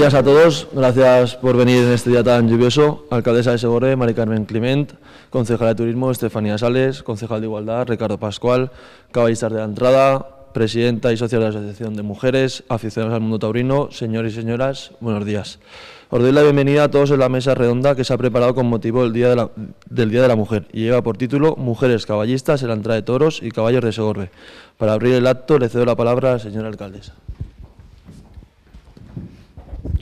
días a todos. Gracias por venir en este día tan lluvioso. Alcaldesa de Segorbe, Mari Carmen Climent, concejala de Turismo, Estefanía Sales, concejal de Igualdad, Ricardo Pascual, caballistas de la entrada, presidenta y socia de la Asociación de Mujeres, aficionados al mundo taurino, señores y señoras, buenos días. Os doy la bienvenida a todos en la mesa redonda que se ha preparado con motivo del Día de la Mujer y lleva por título Mujeres caballistas en la entrada de toros y caballos de Segorbe. Para abrir el acto le cedo la palabra a la señora alcaldesa.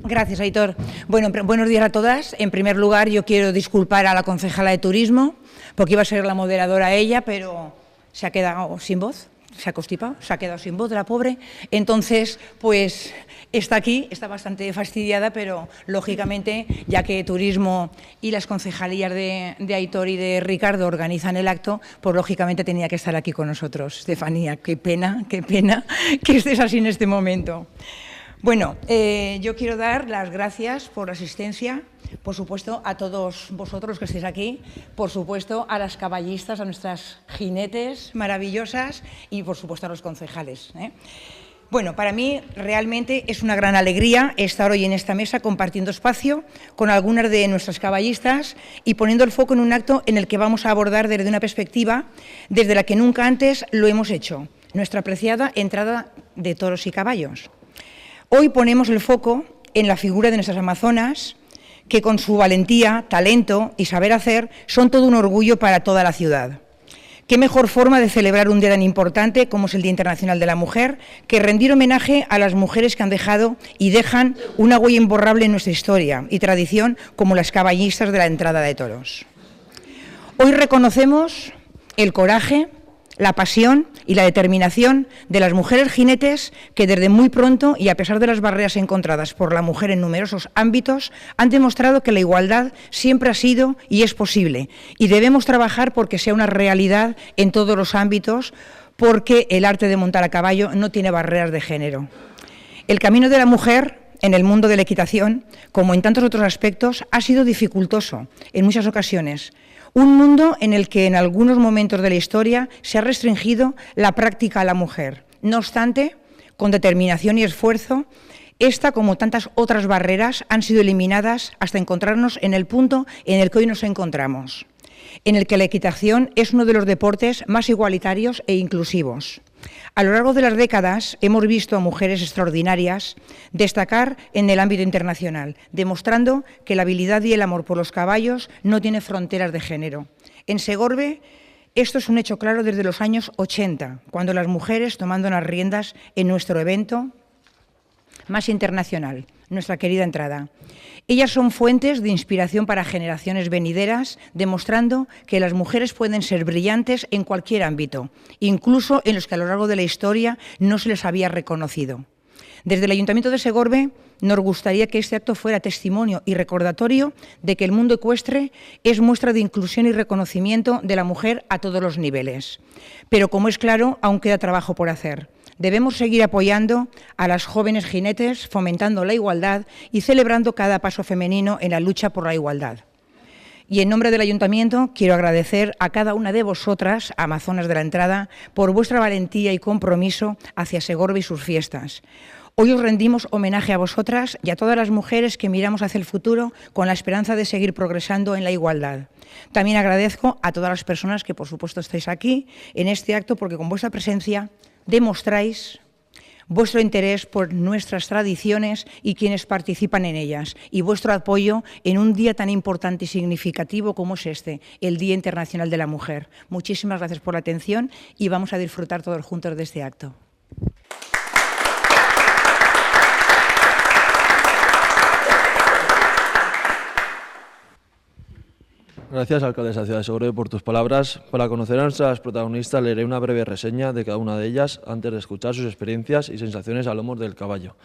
Gracias, Aitor. Bueno, buenos días a todas. En primer lugar, yo quiero disculpar a la concejala de Turismo, porque iba a ser la moderadora ella, pero se ha quedado sin voz, se ha constipado, se ha quedado sin voz la pobre. Entonces, pues está aquí, está bastante fastidiada, pero lógicamente, ya que Turismo y las concejalías de Aitor y de Ricardo organizan el acto, pues lógicamente tenía que estar aquí con nosotros. Estefanía, qué pena que estés así en este momento. Bueno, yo quiero dar las gracias por la asistencia, por supuesto, a todos vosotros que estéis aquí, por supuesto, a las caballistas, a nuestras jinetes maravillosas y, por supuesto, a los concejales. Bueno, para mí realmente es una gran alegría estar hoy en esta mesa compartiendo espacio con algunas de nuestras caballistas y poniendo el foco en un acto en el que vamos a abordar desde una perspectiva desde la que nunca antes lo hemos hecho, nuestra apreciada entrada de toros y caballos. Hoy ponemos el foco en la figura de nuestras amazonas, que con su valentía, talento y saber hacer son todo un orgullo para toda la ciudad. Qué mejor forma de celebrar un día tan importante como es el Día Internacional de la Mujer que rendir homenaje a las mujeres que han dejado y dejan una huella imborrable en nuestra historia y tradición como las caballistas de la entrada de toros. Hoy reconocemos el coraje, la pasión y la determinación de las mujeres jinetes que desde muy pronto y a pesar de las barreras encontradas por la mujer en numerosos ámbitos han demostrado que la igualdad siempre ha sido y es posible y debemos trabajar porque sea una realidad en todos los ámbitos porque el arte de montar a caballo no tiene barreras de género. El camino de la mujer en el mundo de la equitación, como en tantos otros aspectos, ha sido dificultoso en muchas ocasiones. Un mundo en el que en algunos momentos de la historia se ha restringido la práctica a la mujer. No obstante, con determinación y esfuerzo, esta, como tantas otras barreras, han sido eliminadas hasta encontrarnos en el punto en el que hoy nos encontramos, en el que la equitación es uno de los deportes más igualitarios e inclusivos. A lo largo de las décadas hemos visto a mujeres extraordinarias destacar en el ámbito internacional, demostrando que la habilidad y el amor por los caballos no tiene fronteras de género. En Segorbe esto es un hecho claro desde los años 80, cuando las mujeres tomando las riendas en nuestro evento más internacional, nuestra querida entrada. Ellas son fuentes de inspiración para generaciones venideras, demostrando que las mujeres pueden ser brillantes en cualquier ámbito, incluso en los que a lo largo de la historia no se les había reconocido. Desde el Ayuntamiento de Segorbe nos gustaría que este acto fuera testimonio y recordatorio de que el mundo ecuestre es muestra de inclusión y reconocimiento de la mujer a todos los niveles. Pero, como es claro, aún queda trabajo por hacer. Debemos seguir apoyando a las jóvenes jinetes, fomentando la igualdad y celebrando cada paso femenino en la lucha por la igualdad. Y en nombre del Ayuntamiento quiero agradecer a cada una de vosotras, amazonas de la entrada, por vuestra valentía y compromiso hacia Segorbe y sus fiestas. Hoy os rendimos homenaje a vosotras y a todas las mujeres que miramos hacia el futuro con la esperanza de seguir progresando en la igualdad. También agradezco a todas las personas que, por supuesto, estáis aquí en este acto porque con vuestra presencia demostráis vuestro interés por nuestras tradiciones y quienes participan en ellas y vuestro apoyo en un día tan importante y significativo como es este, el Día Internacional de la Mujer. Muchísimas gracias por la atención y vamos a disfrutar todos juntos de este acto. Gracias, alcaldesa de Ciudad de Segorbe, por tus palabras. Para conocer a nuestras protagonistas, leeré una breve reseña de cada una de ellas antes de escuchar sus experiencias y sensaciones a lomos del caballo.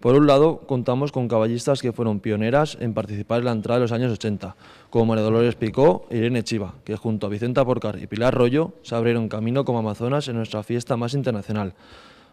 Por un lado, contamos con caballistas que fueron pioneras en participar en la entrada de los años 80, como María Dolores Picó e Irene Chiva, que junto a Vicenta Porcar y Pilar Rollo se abrieron camino como amazonas en nuestra fiesta más internacional.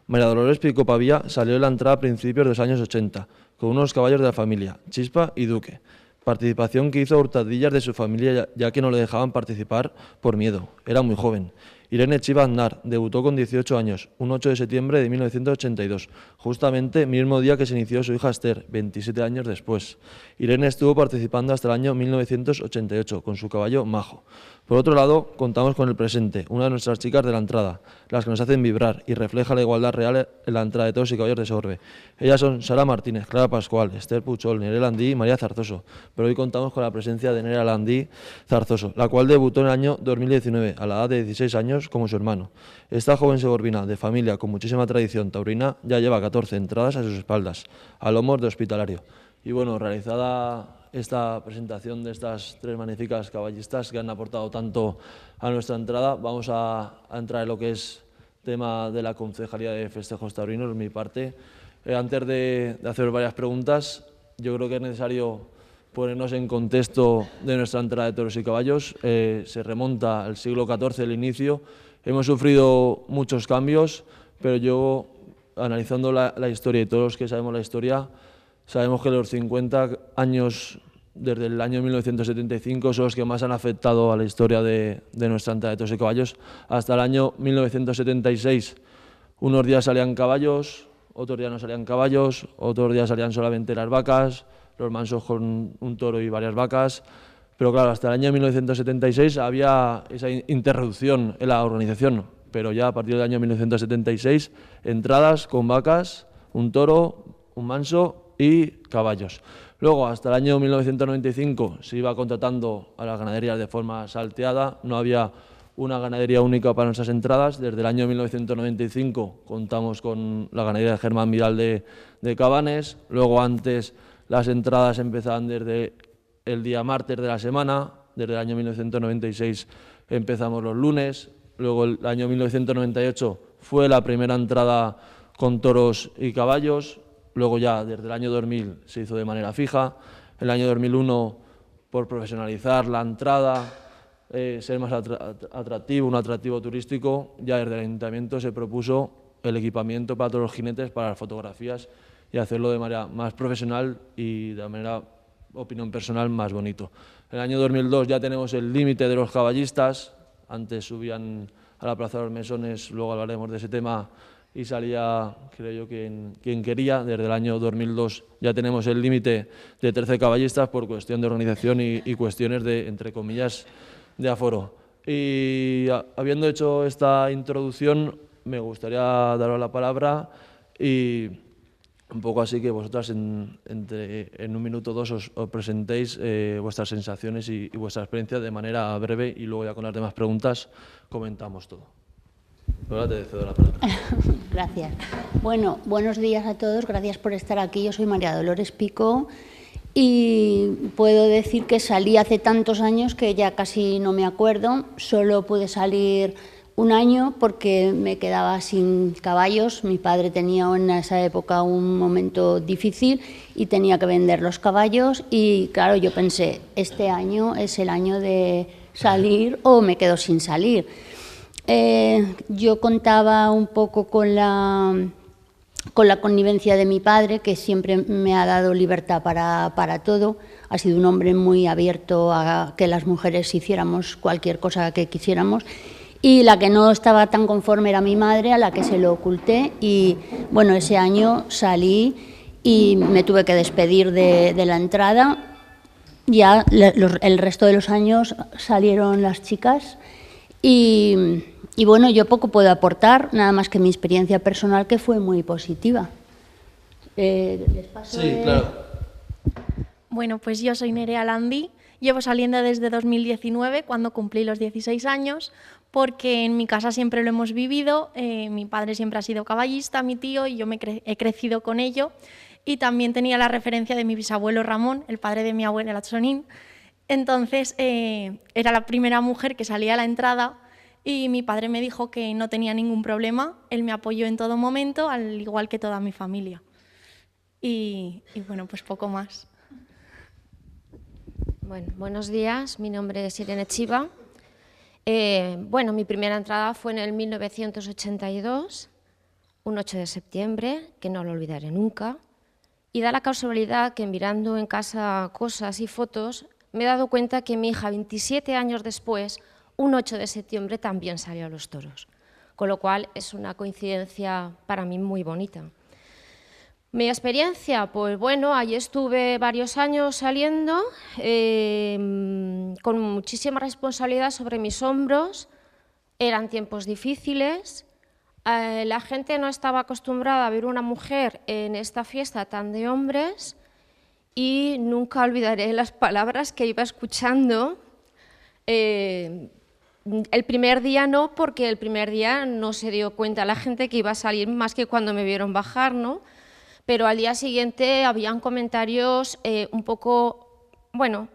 María Dolores Picó Pavía salió de la entrada a principios de los años 80, con unos caballos de la familia, Chispa y Duque. Participación que hizo a hurtadillas de su familia ya que no le dejaban participar por miedo, era muy joven. Irene Chiva Aznar debutó con 18 años, un 8 de septiembre de 1982, justamente mismo día que se inició su hija Esther, 27 años después. Irene estuvo participando hasta el año 1988 con su caballo Majo. Por otro lado, contamos con el presente, una de nuestras chicas de la entrada, las que nos hacen vibrar y refleja la igualdad real en la entrada de toros y caballos de Sorbe. Ellas son Sara Martínez, Clara Pascual, Esther Puchol, Nerea Landí y María Zarzoso, pero hoy contamos con la presencia de Nerea Landí Zarzoso, la cual debutó en el año 2019, a la edad de 16 años, como su hermano. Esta joven segorbina, de familia con muchísima tradición taurina, ya lleva 14 entradas a sus espaldas, a lomos de Hospitalario. Y bueno, realizada esta presentación de estas tres magníficas caballistas que han aportado tanto a nuestra entrada, vamos a entrar en lo que es tema de la Concejalía de Festejos Taurinos, mi parte. Antes de hacer varias preguntas, yo creo que es necesario ponernos en contexto de nuestra entrada de toros y caballos. Se remonta al siglo XIV, el inicio. Hemos sufrido muchos cambios, pero yo, analizando la historia y todos los que sabemos la historia, sabemos que los 50 años desde el año 1975 son los que más han afectado a la historia de nuestra entrada de toros y caballos. Hasta el año 1976, unos días salían caballos, otros días no salían caballos, otros días salían solamente las vacas, los mansos con un toro y varias vacas. Pero claro, hasta el año 1976 había esa interrupción en la organización, pero ya a partir del año 1976, entradas con vacas, un toro, un manso y caballos. Luego, hasta el año 1995, se iba contratando a las ganaderías de forma salteada, no había una ganadería única para nuestras entradas. Desde el año 1995 contamos con la ganadería de Germán Vidal de Cabanes. Luego, antes, las entradas empezaban desde el día martes de la semana. Desde el año 1996 empezamos los lunes. Luego, el año 1998 fue la primera entrada con toros y caballos. Luego ya desde el año 2000 se hizo de manera fija. El año 2001 por profesionalizar la entrada, ser más atractivo, un atractivo turístico, ya desde el Ayuntamiento se propuso el equipamiento para todos los jinetes, para las fotografías y hacerlo de manera más profesional y de manera, opinión personal, más bonito. En el año 2002 ya tenemos el límite de los caballistas, antes subían a la Plaza de los Mesones, luego hablaremos de ese tema, y salía, creo yo, quien quería. Desde el año 2002 ya tenemos el límite de 13 caballistas por cuestión de organización y cuestiones de, entre comillas, de aforo. Y habiendo hecho esta introducción, me gustaría daros la palabra y un poco así que vosotras en un minuto o dos os presentéis vuestras sensaciones y vuestra experiencia de manera breve y luego ya con las demás preguntas comentamos todo. Ahora te cedo la palabra. Gracias. Bueno, buenos días a todos, gracias por estar aquí. Yo soy María Dolores Pico y puedo decir que salí hace tantos años que ya casi no me acuerdo. Solo pude salir un año porque me quedaba sin caballos. Mi padre tenía en esa época un momento difícil y tenía que vender los caballos y claro, yo pensé, este año es el año de salir o me quedo sin salir. Yo contaba un poco con la connivencia de mi padre, que siempre me ha dado libertad para todo. Ha sido un hombre muy abierto a que las mujeres hiciéramos cualquier cosa que quisiéramos. Y la que no estaba tan conforme era mi madre, a la que se lo oculté. Y bueno, ese año salí y me tuve que despedir de la entrada. Ya el resto de los años salieron las chicas y bueno, yo poco puedo aportar, nada más que mi experiencia personal, que fue muy positiva. ¿Les paso? Sí, claro. Bueno, pues yo soy Nerea Landí, llevo saliendo desde 2019, cuando cumplí los 16 años, porque en mi casa siempre lo hemos vivido, mi padre siempre ha sido caballista, mi tío, y yo he crecido con ello, y también tenía la referencia de mi bisabuelo Ramón, el padre de mi abuela Sonín. Entonces, era la primera mujer que salía a la entrada y mi padre me dijo que no tenía ningún problema, él me apoyó en todo momento, al igual que toda mi familia. Y bueno, pues poco más. Bueno, buenos días, mi nombre es Irene Chiva. Bueno, mi primera entrada fue en el 1982, un 8 de septiembre, que no lo olvidaré nunca. Y da la casualidad que mirando en casa cosas y fotos, me he dado cuenta que mi hija, 27 años después, un 8 de septiembre también salió a los toros, con lo cual es una coincidencia para mí muy bonita. Mi experiencia, pues bueno, allí estuve varios años saliendo, con muchísima responsabilidad sobre mis hombros, eran tiempos difíciles, la gente no estaba acostumbrada a ver una mujer en esta fiesta tan de hombres y nunca olvidaré las palabras que iba escuchando. El primer día no, porque el primer día no se dio cuenta la gente que iba a salir más que cuando me vieron bajar, ¿no? Pero al día siguiente habían comentarios un poco, bueno,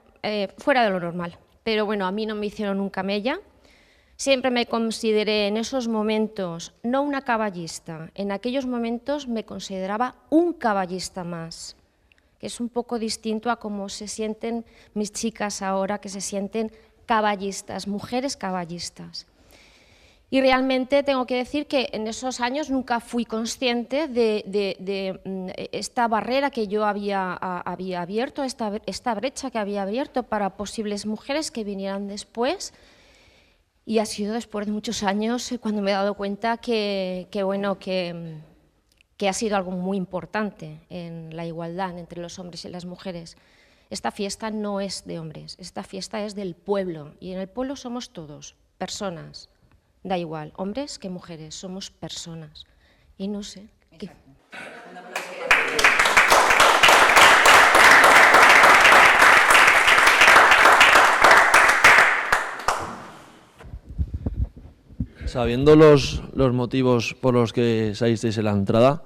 fuera de lo normal. Pero bueno, a mí no me hicieron nunca mella. Siempre me consideré en esos momentos no una caballista, en aquellos momentos me consideraba un caballista más, que es un poco distinto a cómo se sienten mis chicas ahora, que se sienten caballistas, mujeres caballistas. Y realmente tengo que decir que en esos años nunca fui consciente de esta barrera que yo había abierto, esta brecha que había abierto para posibles mujeres que vinieran después. Y ha sido después de muchos años cuando me he dado cuenta que ha sido algo muy importante en la igualdad entre los hombres y las mujeres. Esta fiesta no es de hombres, esta fiesta es del pueblo, y en el pueblo somos todos personas. Da igual, hombres que mujeres, somos personas. Y no sé. Sabiendo los motivos por los que salisteis en la entrada,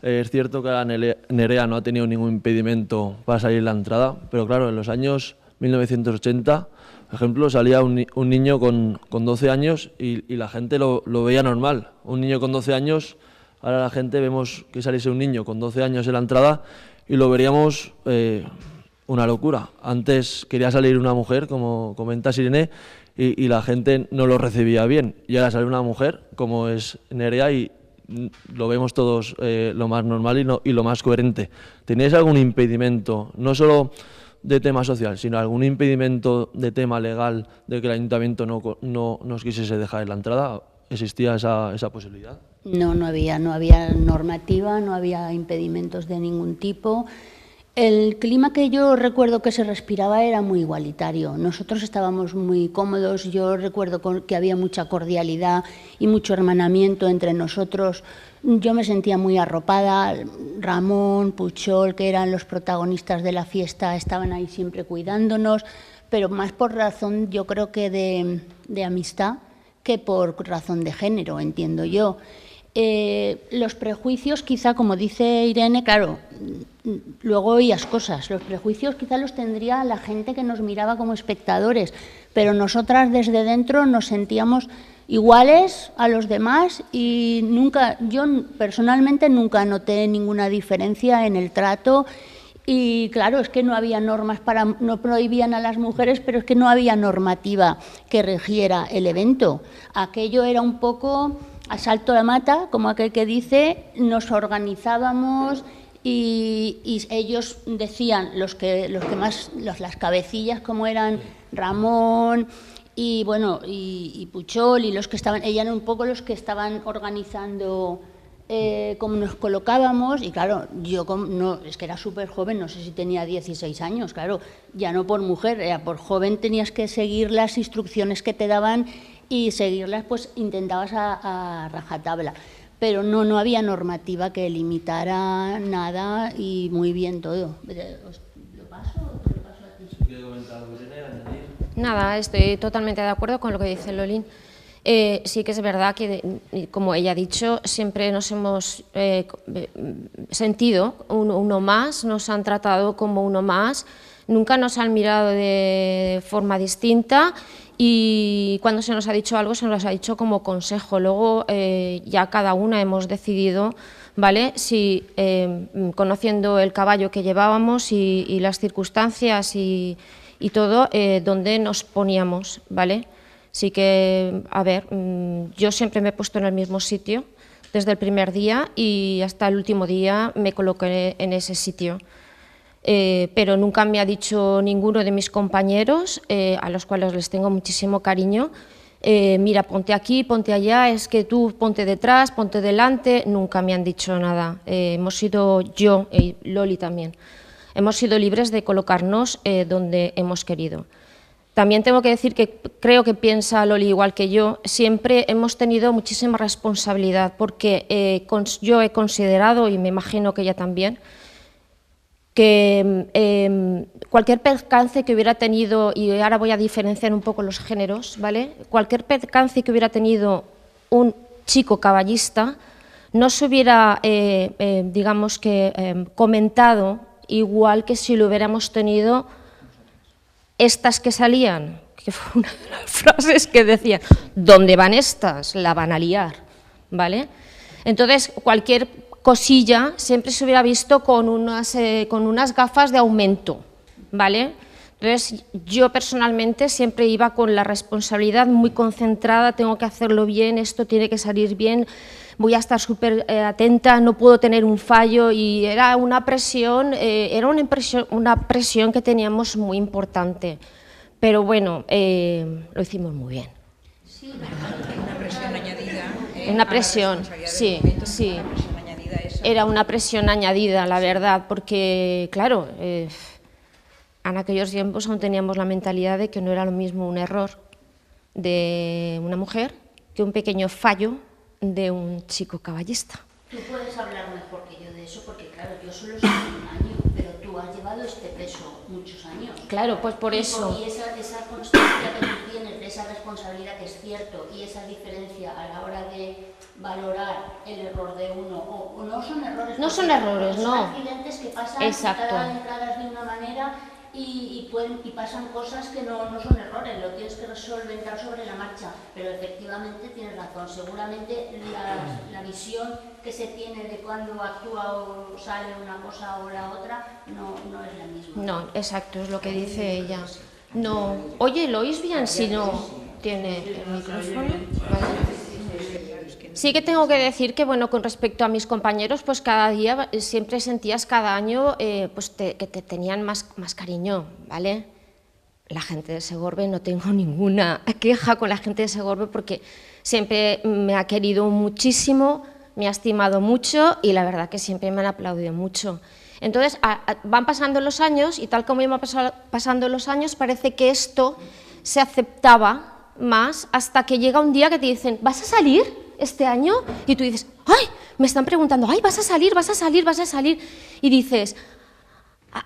es cierto que la Nerea no ha tenido ningún impedimento para salir en la entrada, pero claro, en los años 1980, por ejemplo, salía un niño con 12 años y la gente lo veía normal. Un niño con 12 años, ahora la gente vemos que saliese un niño con 12 años en la entrada y lo veríamos una locura. Antes quería salir una mujer, como comenta Irene, y la gente no lo recibía bien. Y ahora sale una mujer, como es Nerea, y lo vemos todos lo más normal y lo más coherente. ¿Tenéis algún impedimento, no solo de tema social, sino algún impedimento de tema legal de que el ayuntamiento no nos quisiese dejar en la entrada? ¿Existía esa posibilidad? No había normativa, no había impedimentos de ningún tipo. El clima que yo recuerdo que se respiraba era muy igualitario. Nosotros estábamos muy cómodos, yo recuerdo que había mucha cordialidad y mucho hermanamiento entre nosotros. Yo me sentía muy arropada. Ramón, Puchol, que eran los protagonistas de la fiesta, estaban ahí siempre cuidándonos, pero más por razón, yo creo que de amistad que por razón de género, entiendo yo. Los prejuicios, quizá, como dice Irene, claro, luego oías cosas. Los prejuicios quizá los tendría la gente que nos miraba como espectadores, pero nosotras desde dentro nos sentíamos iguales a los demás y yo personalmente nunca noté ninguna diferencia en el trato. Y claro, es que no había normas no prohibían a las mujeres, pero es que no había normativa que regiera el evento. Aquello era un poco a salto de mata, como aquel que dice, nos organizábamos y ellos decían, las cabecillas como eran Ramón y bueno y Puchol y los que estaban, ellos eran un poco los que estaban organizando cómo nos colocábamos. Y claro, yo es que era súper joven, no sé si tenía 16 años, claro, ya no por mujer, era por joven, tenías que seguir las instrucciones que te daban y seguirlas, pues intentabas a rajatabla, pero no había normativa que limitara nada y muy bien todo. ¿Lo paso o te lo paso a ti? ¿Quiere comentar algo, Irene, añadir? Nada, estoy totalmente de acuerdo con lo que dice Lolín. Sí que es verdad que, como ella ha dicho, siempre nos hemos sentido uno más, nos han tratado como uno más, nunca nos han mirado de forma distinta y cuando se nos ha dicho algo se nos ha dicho como consejo. Luego ya cada una hemos decidido, ¿vale?, si conociendo el caballo que llevábamos y las circunstancias y todo, dónde nos poníamos, ¿vale? Sí que, a ver, yo siempre me he puesto en el mismo sitio desde el primer día y hasta el último día me coloqué en ese sitio. Pero nunca me ha dicho ninguno de mis compañeros, a los cuales les tengo muchísimo cariño, mira, ponte aquí, ponte allá, es que tú ponte detrás, ponte delante, nunca me han dicho nada. Hemos sido yo, y Loli también, hemos sido libres de colocarnos donde hemos querido. También tengo que decir que creo que piensa Loli igual que yo, siempre hemos tenido muchísima responsabilidad, porque yo he considerado, y me imagino que ella también, que cualquier percance que hubiera tenido, y ahora voy a diferenciar un poco los géneros, ¿vale? Cualquier percance que hubiera tenido un chico caballista no se hubiera, digamos que, comentado igual que si lo hubiéramos tenido estas que salían, que fue una de las frases que decían, ¿dónde van estas? La van a liar, ¿vale? Entonces, cualquier cosilla siempre se hubiera visto con unas gafas de aumento, ¿vale? Entonces, yo personalmente siempre iba con la responsabilidad muy concentrada, tengo que hacerlo bien, esto tiene que salir bien, voy a estar súper atenta, no puedo tener un fallo, y era una presión, una presión que teníamos muy importante, pero bueno, lo hicimos muy bien. Sí, una presión añadida. Una presión, sí, sí. Era una presión añadida, la verdad, porque, claro, en aquellos tiempos aún teníamos la mentalidad de que no era lo mismo un error de una mujer que un pequeño fallo de un chico caballista. Tú puedes hablar mejor que yo de eso, porque claro, yo solo soy un año, pero tú has llevado este peso muchos años. Claro, pues por eso. Y esa constancia que tú tienes de esa responsabilidad, que es cierto, y esa diferencia a la hora de valorar el error de uno, o no son errores. No son errores, son no. accidentes que pasan, exacto. cada entradas de una manera y pasan cosas que no son errores, lo tienes que solventar sobre la marcha, pero efectivamente tienes razón, seguramente la visión que se tiene de cuando actúa o sale una cosa o la otra no es la misma. No, exacto, es lo que dice ella. No, oye, ¿lo oís bien si no tiene el micrófono? Vale. Sí que tengo que decir que, bueno, con respecto a mis compañeros, pues cada día siempre sentías cada año pues que te tenían más cariño, ¿vale? La gente de Segorbe, no tengo ninguna queja con la gente de Segorbe, porque siempre me ha querido muchísimo, me ha estimado mucho, y la verdad que siempre me han aplaudido mucho. Entonces, van pasando los años, y tal como iban pasando los años, parece que esto se aceptaba más, hasta que llega un día que te dicen, ¿vas a salir este año? Y tú dices, ¡ay! Me están preguntando, ¡ay, vas a salir, vas a salir, vas a salir! Y dices,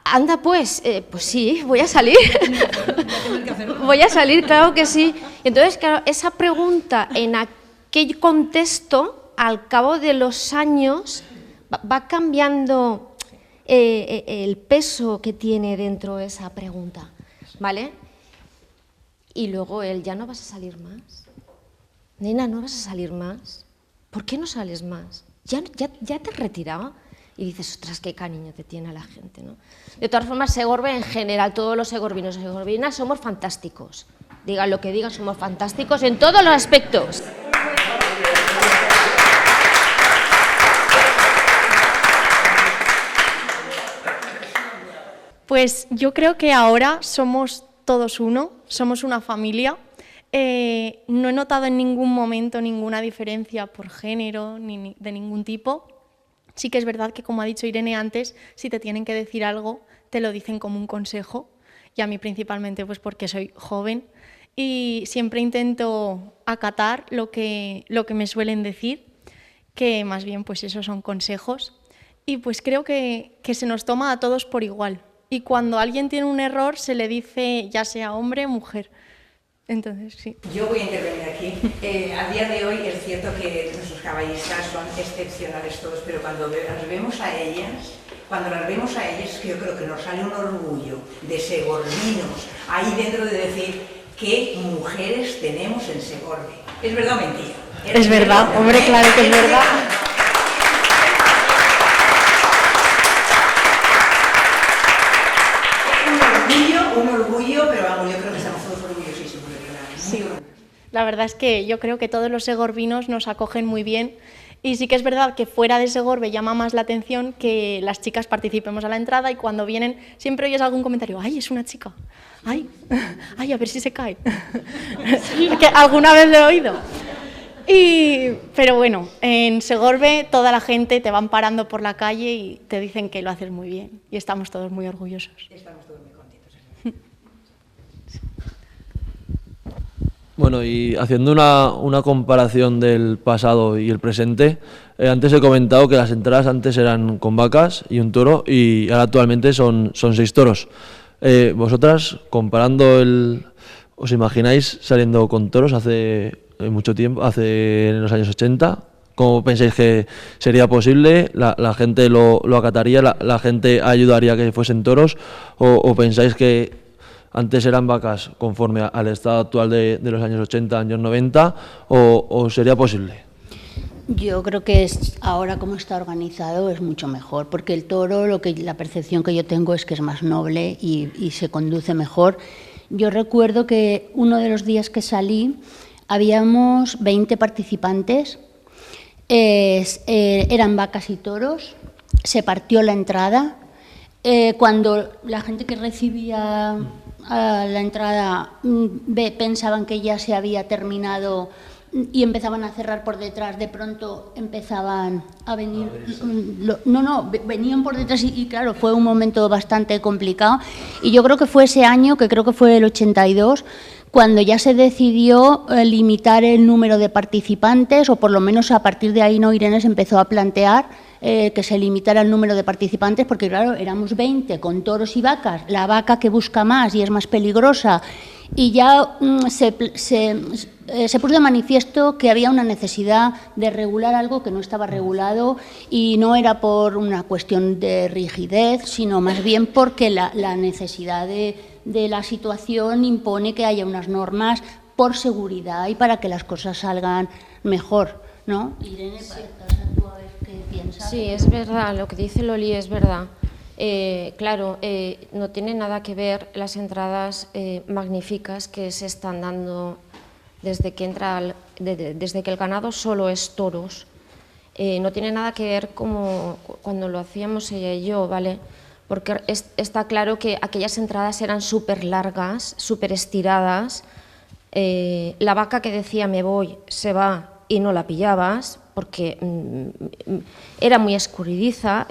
anda pues, pues sí, voy a salir. Voy a salir, claro que sí. Entonces, claro, esa pregunta en aquel contexto, al cabo de los años, va cambiando el peso que tiene dentro esa pregunta, ¿vale? Y luego él, ¿ya no vas a salir más? Nena, ¿no vas a salir más? ¿Por qué no sales más? ¿Ya te has retirado? Y dices, ostras, qué cariño te tiene la gente, ¿no? De todas formas, Segorbe en general, todos los segorbinos y segorbinas somos fantásticos. Digan lo que digan, somos fantásticos en todos los aspectos. Pues yo creo que ahora somos todos uno, somos una familia. No he notado en ningún momento ninguna diferencia por género ni de ningún tipo. Sí que es verdad que, como ha dicho Irene antes, si te tienen que decir algo, te lo dicen como un consejo, y a mí principalmente pues porque soy joven y siempre intento acatar lo que me suelen decir, que más bien pues esos son consejos, y pues creo que se nos toma a todos por igual, y cuando alguien tiene un error se le dice ya sea hombre o mujer. Entonces, sí. Yo voy a intervenir aquí. A día de hoy es cierto que nuestros caballistas son excepcionales todos, pero cuando las vemos a ellas, que yo creo que nos sale un orgullo de segorbinos ahí dentro, de decir qué mujeres tenemos en Segorbe. ¿Es verdad o mentira? Es verdad, hombre, claro que es verdad. Un orgullo, pero vamos, yo creo que estamos todos orgullosísimos de verdad. Sí. La verdad es que yo creo que todos los segorbinos nos acogen muy bien, Y sí que es verdad que fuera de Segorbe llama más la atención que las chicas participemos a la entrada y cuando vienen siempre oyes algún comentario, ¡ay, es una chica! ¡Ay, ay, a ver si se cae! Que alguna vez lo he oído. Pero bueno, en Segorbe toda la gente te van parando por la calle y te dicen que lo haces muy bien y estamos todos muy orgullosos. Estamos todos muy contentos. Bueno, y haciendo una comparación del pasado y el presente, antes he comentado que las entradas antes eran con vacas y un toro y ahora actualmente son 6 toros. Vosotras, comparando ¿os imagináis saliendo con toros hace mucho tiempo, en los años 80? ¿Cómo pensáis que sería posible? ¿La gente lo acataría? ¿La gente ayudaría a que fuesen toros? ¿O pensáis que antes eran vacas conforme al estado actual de los años 80, años 90, o sería posible? Yo creo que ahora como está organizado es mucho mejor, porque el toro, la percepción que yo tengo es que es más noble y se conduce mejor. Yo recuerdo que uno de los días que salí habíamos 20 participantes, eran vacas y toros, se partió la entrada. Cuando la gente que recibía a la entrada pensaban que ya se había terminado y empezaban a cerrar por detrás, de pronto empezaban a venir, venían por detrás y claro, fue un momento bastante complicado y yo creo que fue ese año, que creo que fue el 82, cuando ya se decidió limitar el número de participantes, o por lo menos a partir de ahí, ¿no?, Irene, se empezó a plantear que se limitara el número de participantes, porque claro, éramos 20 con toros y vacas, la vaca que busca más y es más peligrosa, y ya se puso de manifiesto que había una necesidad de regular algo que no estaba regulado, y no era por una cuestión de rigidez, sino más bien porque la necesidad de la situación impone que haya unas normas por seguridad y para que las cosas salgan mejor, ¿no? Irene, ¿tú a ver qué piensas? Sí, es verdad, lo que dice Loli es verdad. Claro, no tiene nada que ver las entradas magníficas que se están dando desde que el ganado solo es toros. No tiene nada que ver como cuando lo hacíamos ella y yo, ¿vale? Porque está claro que aquellas entradas eran súper largas, súper estiradas. La vaca que decía me voy, se va y no la pillabas, porque era muy escurridiza,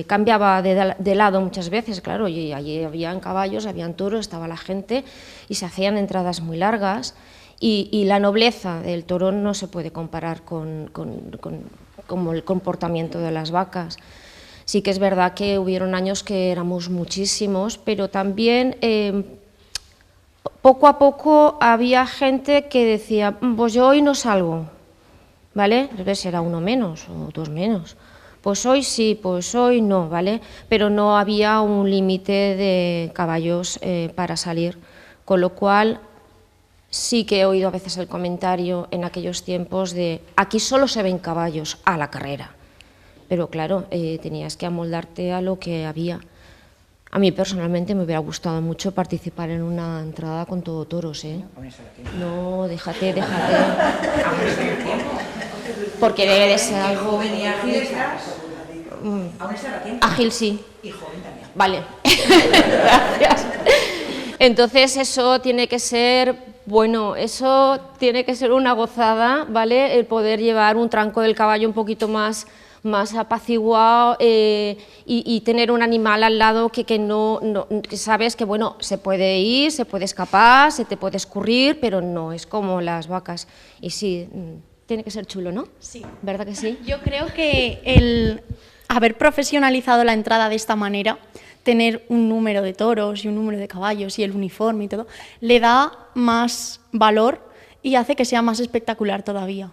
cambiaba de lado muchas veces, claro, y allí habían caballos, habían toros, estaba la gente y se hacían entradas muy largas, y la nobleza del toro no se puede comparar con el comportamiento de las vacas. Sí que es verdad que hubieron años que éramos muchísimos, pero también poco a poco había gente que decía, pues yo hoy no salgo, ¿vale? Entonces será uno menos o dos menos. Pues hoy sí, pues hoy no, ¿vale? Pero no había un límite de caballos para salir, con lo cual sí que he oído a veces el comentario en aquellos tiempos de aquí solo se ven caballos a la carrera. Pero claro, tenías que amoldarte a lo que había. A mí personalmente me hubiera gustado mucho participar en una entrada con todo toros, ¿eh? No, déjate. Porque debe de ser algo... Ágil, sí. Y joven también. Vale, gracias. Entonces eso tiene que ser, bueno, eso tiene que ser una gozada, ¿vale? El poder llevar un tranco del caballo un poquito más apaciguado y tener un animal al lado que sabes que, bueno, se puede ir, se puede escapar, se te puede escurrir, pero no es como las vacas. Y sí, tiene que ser chulo, ¿no? Sí. ¿Verdad que sí? Yo creo que el haber profesionalizado la entrada de esta manera, tener un número de toros y un número de caballos y el uniforme y todo, le da más valor y hace que sea más espectacular todavía.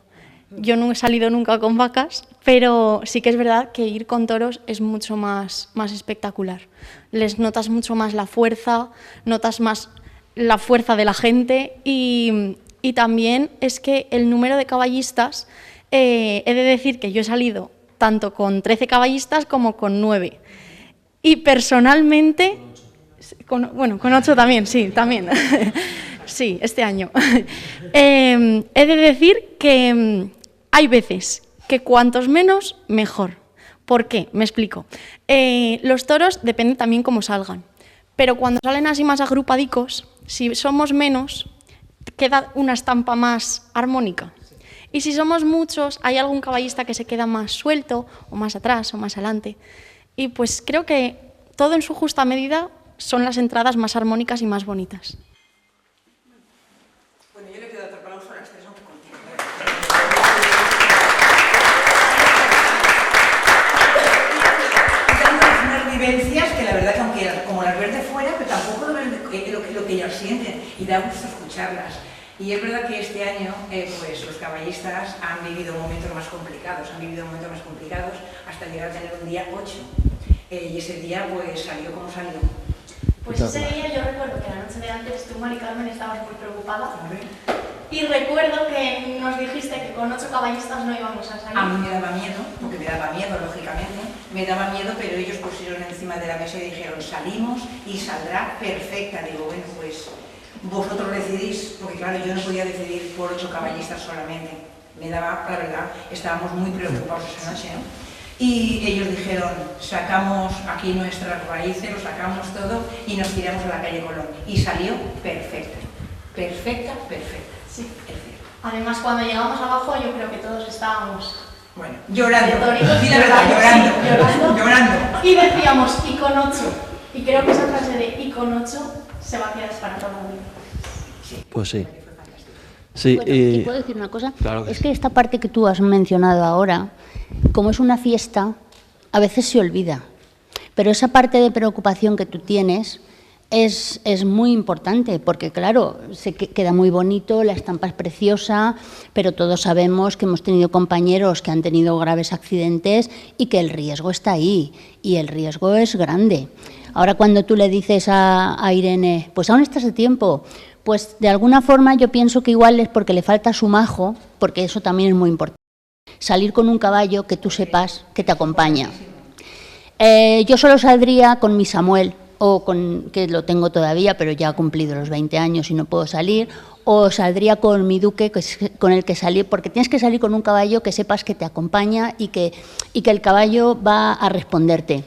Yo no he salido nunca con vacas, pero sí que es verdad que ir con toros es mucho más espectacular. Les notas mucho más la fuerza, notas más la fuerza de la gente y también es que el número de caballistas, he de decir que yo he salido tanto con 13 caballistas como con 9. Y personalmente, con 8 también, sí, también. Sí, este año. He de decir que hay veces que cuantos menos, mejor. ¿Por qué? Me explico. Los toros depende también cómo salgan, pero cuando salen así más agrupadicos, si somos menos, queda una estampa más armónica. Y si somos muchos, hay algún caballista que se queda más suelto, o más atrás, o más adelante. Y pues creo que todo en su justa medida son las entradas más armónicas y más bonitas. Bueno, yo le pido otro aplauso a las tres, aunque contigo. Unas vivencias que la verdad que aunque como las ves de fuera, pero tampoco lo que ellos sienten, y da gusto escucharlas. Y es verdad que este año pues los caballistas han vivido momentos más complicados, hasta llegar a tener un día 8. Y ese día pues salió como salió. Pues ese día yo recuerdo que la noche de antes tú, Mari Carmen, estabas muy preocupada. Y recuerdo que nos dijiste que con 8 caballistas no íbamos a salir. A mí me daba miedo, porque me daba miedo, lógicamente. Me daba miedo, pero ellos pusieron encima de la mesa y dijeron, salimos y saldrá perfecta. Digo, bueno, pues vosotros decidís, porque claro, yo no podía decidir por 8 caballistas solamente. Me daba, la verdad, estábamos muy preocupados esa noche, ¿no? Y ellos dijeron, sacamos aquí nuestras raíces, lo sacamos todo y nos tiramos a la calle Colón. Y salió perfecta, perfecta, perfecta. Sí. Además, cuando llegamos abajo, yo creo que todos estábamos... Bueno, llorando, sí, la verdad, llorando. Y decíamos, y con 8. Y creo que esa frase de y con 8 se va a quedar para toda la vida. Sí. Pues sí. Sí, Bueno, ¿y puedo decir una cosa? Claro que es que esta parte que tú has mencionado ahora, como es una fiesta, a veces se olvida. Pero esa parte de preocupación que tú tienes es muy importante, porque claro, queda muy bonito, la estampa es preciosa, pero todos sabemos que hemos tenido compañeros que han tenido graves accidentes y que el riesgo está ahí, y el riesgo es grande. Ahora cuando tú le dices a Irene, pues aún estás de tiempo, pues de alguna forma yo pienso que igual es porque le falta su majo, porque eso también es muy importante. Salir con un caballo que tú sepas que te acompaña. Yo solo saldría con mi Samuel, que lo tengo todavía, pero ya ha cumplido los 20 años y no puedo salir, o saldría con mi Duque, que es con el que salí, porque tienes que salir con un caballo que sepas que te acompaña y que el caballo va a responderte.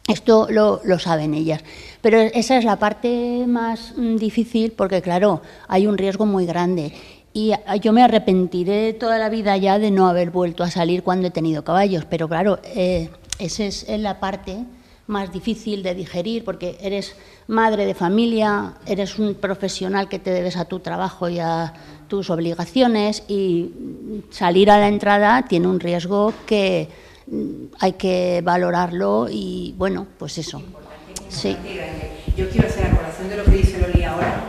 Esto lo saben ellas. Pero esa es la parte más difícil porque, claro, hay un riesgo muy grande. Y yo me arrepentiré toda la vida ya de no haber vuelto a salir cuando he tenido caballos. Pero, claro, esa es la parte más difícil de digerir porque eres madre de familia, eres un profesional que te debes a tu trabajo y a tus obligaciones y salir a la entrada tiene un riesgo que hay que valorarlo y, bueno, pues eso. Sí. Yo quiero hacer a colación de lo que dice Loli ahora,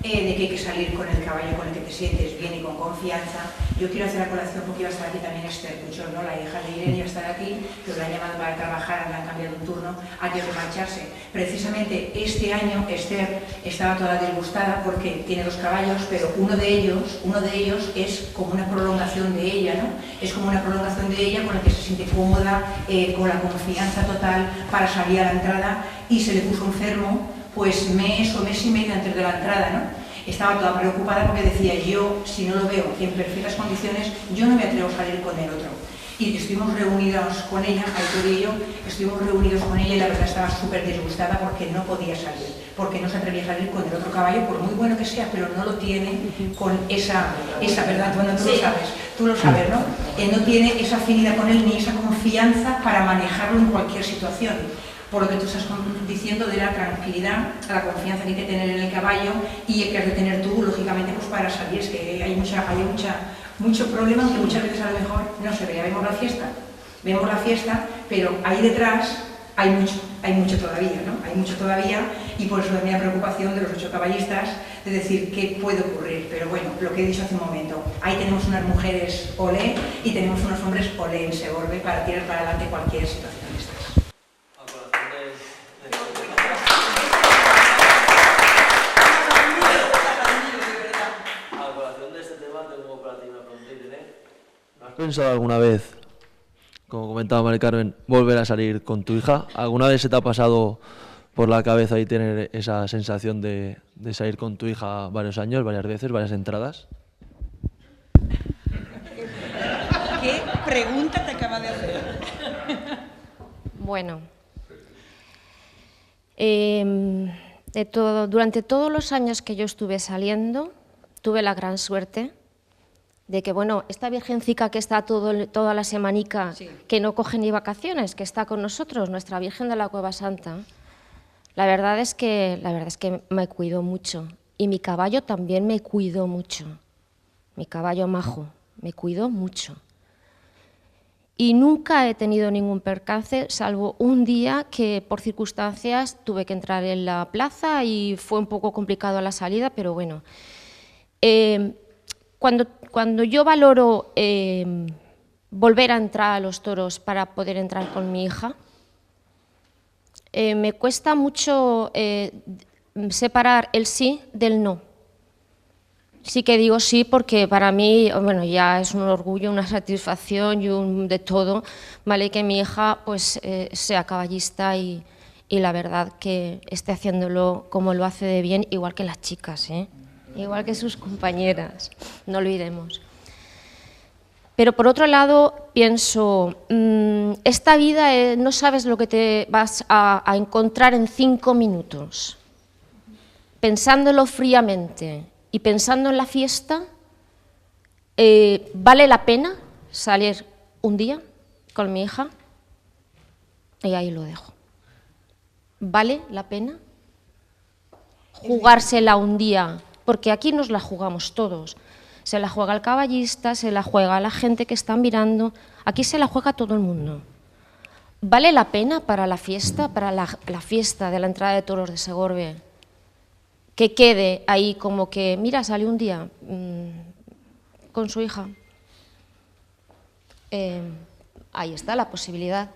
de que hay que salir con el caballo con el que te sientes bien y con confianza. Yo quiero hacer a colación porque iba a estar aquí también Esther Puchón, ¿no? La hija de Irene iba a estar aquí, pero la han llamado para trabajar, le han cambiado un turno, ha tenido que marcharse. Precisamente este año Esther estaba toda disgustada porque tiene 2 caballos, pero uno de ellos es como una prolongación de ella, ¿no? Es como una prolongación de ella con la que se siente cómoda, con la confianza total para salir a la entrada, y se le puso enfermo pues mes o mes y medio antes de la entrada, ¿no? Estaba toda preocupada porque decía, yo si no lo veo en perfectas condiciones, yo no me atrevo a salir con el otro. Y estuvimos reunidos con ella, Aitor y yo, estuvimos reunidos con ella y la verdad estaba súper disgustada porque no podía salir, porque no se atrevía a salir con el otro caballo, por muy bueno que sea, pero no lo tiene con esa ¿verdad? Bueno, tú lo sabes, ¿no? No tiene esa afinidad con él ni esa confianza para manejarlo en cualquier situación. Por lo que tú estás diciendo de la tranquilidad, la confianza que hay que tener en el caballo y que has de tener tú, lógicamente, pues para salir. Es que hay mucho problema que muchas veces a lo mejor no se ve. Vemos la fiesta, pero ahí detrás hay mucho todavía, ¿no? Hay mucho todavía y por eso también la preocupación de los 8 caballistas de decir qué puede ocurrir. Pero bueno, lo que he dicho hace un momento, ahí tenemos unas mujeres olé y tenemos unos hombres olé en Segorbe para tirar para adelante cualquier situación de estas. ¿Has pensado alguna vez, como comentaba Mari Carmen, volver a salir con tu hija? ¿Alguna vez se te ha pasado por la cabeza y tener esa sensación de salir con tu hija varios años, varias veces, varias entradas? ¿Qué Bueno, durante todos los años que yo estuve saliendo, tuve la gran suerte de que, bueno, esta virgencica que está toda la semanica, sí, que no coge ni vacaciones, que está con nosotros, nuestra Virgen de la Cueva Santa, la verdad es que me cuidó mucho. Y mi caballo también me cuidó mucho. Mi caballo Majo me cuidó mucho. Y nunca he tenido ningún percance, salvo un día que por circunstancias tuve que entrar en la plaza y fue un poco complicado la salida, pero bueno. Cuando yo valoro volver a entrar a los toros para poder entrar con mi hija, me cuesta mucho separar el sí del no. Sí que digo sí porque para mí, bueno, ya es un orgullo, una satisfacción y de todo, ¿vale? Que mi hija pues sea caballista y la verdad que esté haciéndolo como lo hace de bien, igual que las chicas, igual que sus compañeras, no olvidemos. Pero por otro lado pienso, esta vida no sabes lo que te vas a encontrar en 5 minutos. Pensándolo fríamente y pensando en la fiesta, ¿vale la pena salir un día con mi hija? Y ahí lo dejo. ¿Vale la pena jugársela un día? Porque aquí nos la jugamos todos. Se la juega el caballista, se la juega la gente que está mirando, aquí se la juega todo el mundo. ¿Vale la pena para la fiesta, la fiesta de la entrada de toros de Segorbe, que quede ahí como que, mira, salió un día con su hija? Ahí está la posibilidad.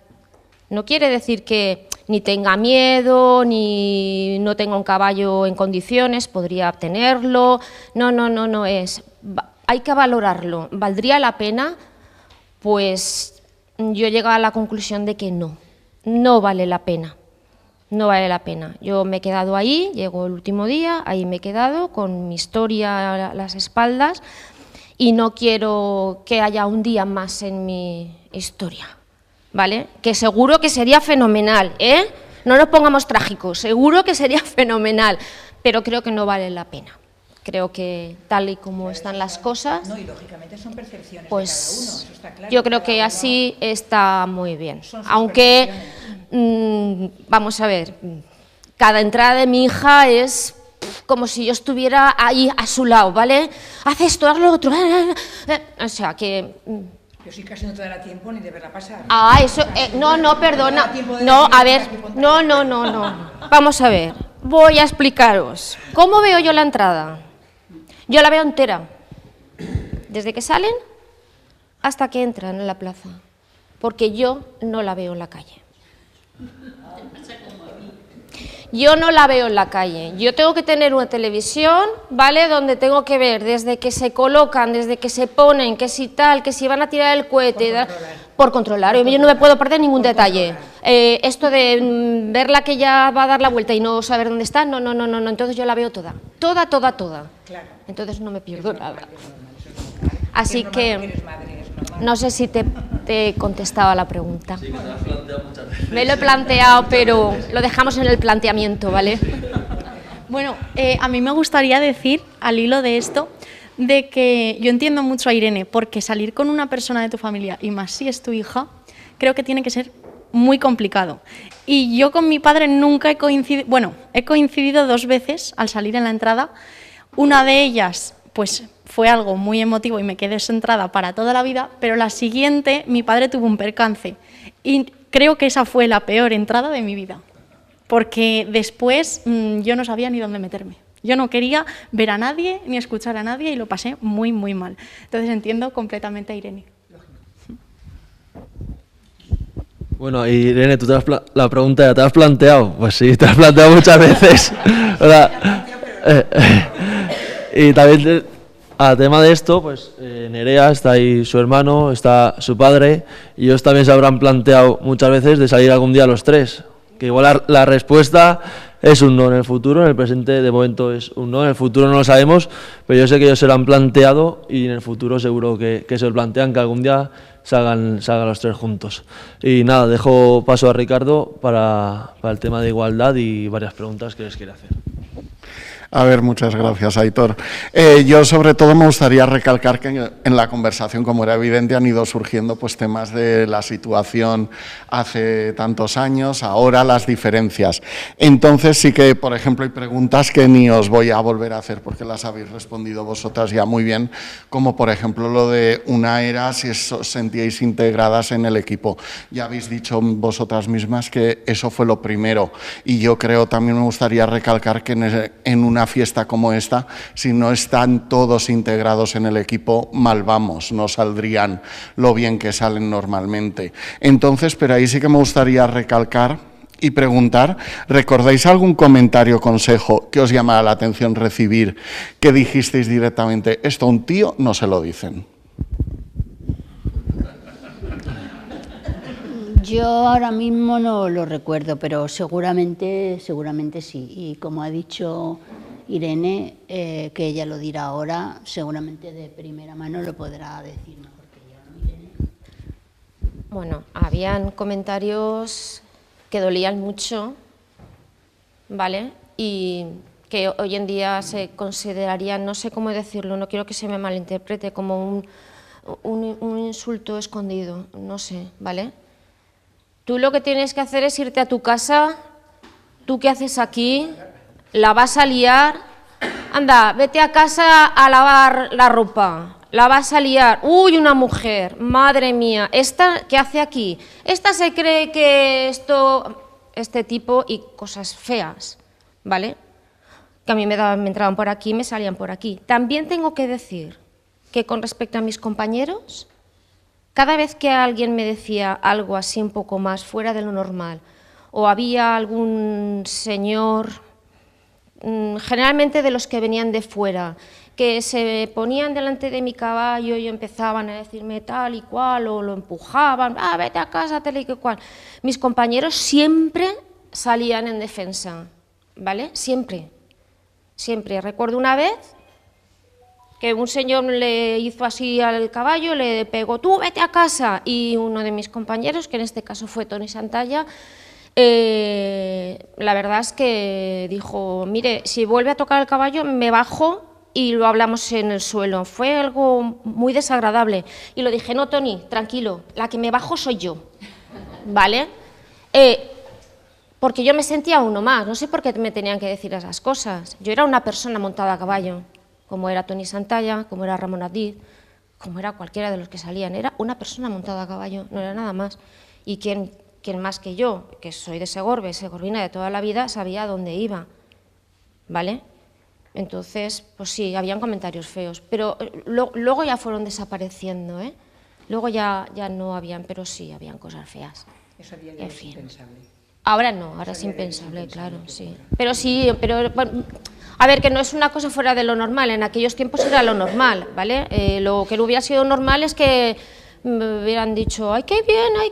No quiere decir que ni tenga miedo, ni no tenga un caballo en condiciones, podría tenerlo. No, hay que valorarlo. ¿Valdría la pena? Pues yo he llegado a la conclusión de que no vale la pena. No vale la pena. Yo me he quedado ahí, llegó el último día, ahí me he quedado con mi historia a las espaldas y no quiero que haya un día más en mi historia, ¿vale? Que seguro que sería fenomenal, No nos pongamos trágicos, seguro que sería fenomenal, pero creo que no vale la pena. Creo que tal y como están las cosas, no, y lógicamente son percepciones pues de cada uno, eso está claro, yo creo que así está muy bien. Aunque, vamos a ver, cada entrada de mi hija es como si yo estuviera ahí a su lado, ¿vale? Haz esto, haz lo otro, o sea que... Yo sí casi no te dará tiempo ni de verla pasar. Eso, no, perdona, no, a ver, no, vamos a ver, voy a explicaros. ¿Cómo veo yo la entrada? Yo la veo entera, desde que salen hasta que entran en la plaza, porque yo no la veo en la calle. Yo no la veo en la calle, yo tengo que tener una televisión, ¿vale?, donde tengo que ver desde que se colocan, desde que se ponen, que si tal, que si van a tirar el cohete, por controlar. Yo no me puedo perder ningún detalle. Esto de verla que ya va a dar la vuelta y no saber dónde está, no, entonces yo la veo toda. Claro. Entonces no me pierdo nada. Así que no sé si te he contestado a la pregunta. Sí, que te lo has planteado muchas veces. Me lo he planteado, pero lo dejamos en el planteamiento, ¿vale? Bueno, a mí me gustaría decir, al hilo de esto, de que yo entiendo mucho a Irene, porque salir con una persona de tu familia, y más si es tu hija, creo que tiene que ser muy complicado. Y yo con mi padre nunca he coincidido, bueno, he coincidido 2 veces al salir en la entrada. Una de ellas, pues fue algo muy emotivo y me quedé sentada para toda la vida, pero la siguiente, mi padre tuvo un percance y creo que esa fue la peor entrada de mi vida, porque después yo no sabía ni dónde meterme. Yo no quería ver a nadie ni escuchar a nadie y lo pasé muy, muy mal. Entonces entiendo completamente a Irene. Bueno, Irene, tú la pregunta, ¿te has planteado? Pues sí, te has planteado muchas veces. Y también, a tema de esto, pues Nerea, está ahí su hermano, está su padre, y ellos también se habrán planteado muchas veces de salir algún día los 3. Que igual la respuesta es un no en el futuro, en el presente de momento es un no, en el futuro no lo sabemos, pero yo sé que ellos se lo han planteado y en el futuro seguro que se lo plantean, que algún día salgan los tres juntos. Y nada, dejo paso a Ricardo para el tema de igualdad y varias preguntas que les quiere hacer. A ver, muchas gracias, Aitor. Yo, sobre todo, me gustaría recalcar que en la conversación, como era evidente, han ido surgiendo pues, temas de la situación hace tantos años, ahora las diferencias. Entonces, sí que, por ejemplo, hay preguntas que ni os voy a volver a hacer porque las habéis respondido vosotras ya muy bien, como, por ejemplo, lo de una era, si os sentíais integradas en el equipo. Ya habéis dicho vosotras mismas que eso fue lo primero. Y yo creo, también me gustaría recalcar que en una fiesta como esta, si no están todos integrados en el equipo, mal vamos, no saldrían lo bien que salen normalmente. Entonces, pero ahí sí que me gustaría recalcar y preguntar, ¿recordáis algún comentario o consejo que os llamara la atención recibir, que dijisteis directamente, esto a un tío no se lo dicen? Yo ahora mismo no lo recuerdo, pero seguramente sí. Y como ha dicho Irene, que ella lo dirá ahora, seguramente de primera mano lo podrá decir mejor que yo, ¿no, Irene? Bueno, habían comentarios que dolían mucho, ¿vale? Y que hoy en día se considerarían, no sé cómo decirlo, no quiero que se me malinterprete, como un insulto escondido, no sé, ¿vale? Tú lo que tienes que hacer es irte a tu casa, ¿tú qué haces aquí? La vas a liar, anda, vete a casa a lavar la ropa, la vas a liar, uy, una mujer, madre mía, ¿esta qué hace aquí? Esta se cree que este tipo y cosas feas, ¿vale? Que a mí me entraban por aquí, me salían por aquí. También tengo que decir que con respecto a mis compañeros, cada vez que alguien me decía algo así un poco más fuera de lo normal, o había algún señor, generalmente de los que venían de fuera, que se ponían delante de mi caballo y empezaban a decirme tal y cual, o lo empujaban, vete a casa, tal y cual. Mis compañeros siempre salían en defensa, ¿vale? Siempre, siempre. Recuerdo una vez que un señor le hizo así al caballo, le pegó, tú vete a casa, y uno de mis compañeros, que en este caso fue Toni Santalla, la verdad es que dijo, mire, si vuelve a tocar el caballo me bajo y lo hablamos en el suelo. Fue algo muy desagradable y lo dije, no, Toni, tranquilo, la que me bajo soy yo, ¿vale? Porque yo me sentía uno más, no sé por qué me tenían que decir esas cosas. Yo era una persona montada a caballo, como era Toni Santalla, como era Ramón Adid, como era cualquiera de los que salían. Era una persona montada a caballo, no era nada más. Y quien más que yo, que soy de Segorbe, segorbina de toda la vida, sabía dónde iba, ¿vale? Entonces, pues sí, habían comentarios feos, pero luego ya fueron desapareciendo, ¿eh? Luego ya no habían, pero sí, habían cosas feas. Eso había que ser impensable. Ahora no, ahora es impensable, claro, sí. Pero sí, bueno, a ver, que no es una cosa fuera de lo normal, en aquellos tiempos era lo normal, ¿vale? Lo que no hubiera sido normal es que me hubieran dicho, ay, qué bien, ay,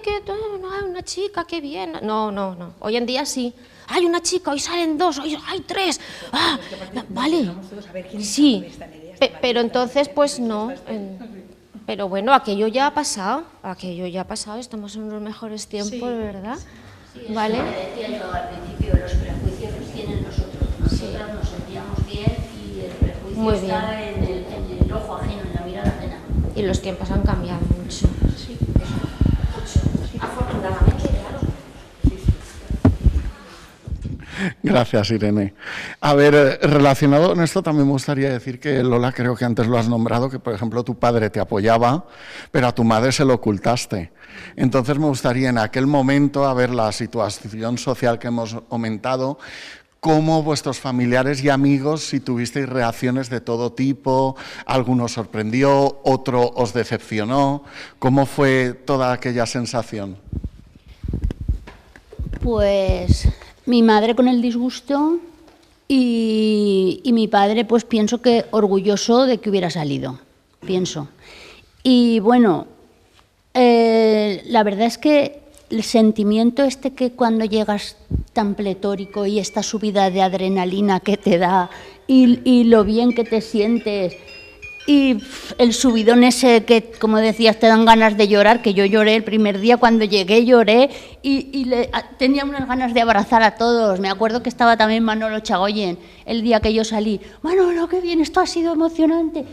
una chica, qué bien. No, hoy en día sí. Hay una chica, hoy salen dos, hoy hay tres. Vale, sí, pero entonces pues no. Pero bueno, aquello ya ha pasado, estamos en unos mejores tiempos, sí. ¿Verdad? Sí, ¿vale? Decía yo al principio, los prejuicios los tienen nosotras nos sentíamos bien y el prejuicio está en el ojo ajeno, en la mirada ajena. Y los tiempos han cambiado mucho. Sí, mucho. Afortunadamente, claro. Gracias, Irene. A ver, relacionado con esto también me gustaría decir que, Lola, creo que antes lo has nombrado, que por ejemplo tu padre te apoyaba, pero a tu madre se lo ocultaste. Entonces me gustaría en aquel momento, a ver la situación social que hemos comentado, cómo vuestros familiares y amigos, si tuvisteis reacciones de todo tipo, alguno sorprendió, otro os decepcionó, ¿cómo fue toda aquella sensación? Pues mi madre con el disgusto y mi padre, pues pienso que orgulloso de que hubiera salido, pienso. Y bueno, la verdad es que el sentimiento que cuando llegas tan pletórico y esta subida de adrenalina que te da y lo bien que te sientes Y el subidón ese que, como decías, te dan ganas de llorar, que yo lloré el primer día, cuando llegué lloré y tenía unas ganas de abrazar a todos. Me acuerdo que estaba también Manolo Chagoyen el día que yo salí. Manolo, qué bien, esto ha sido emocionante.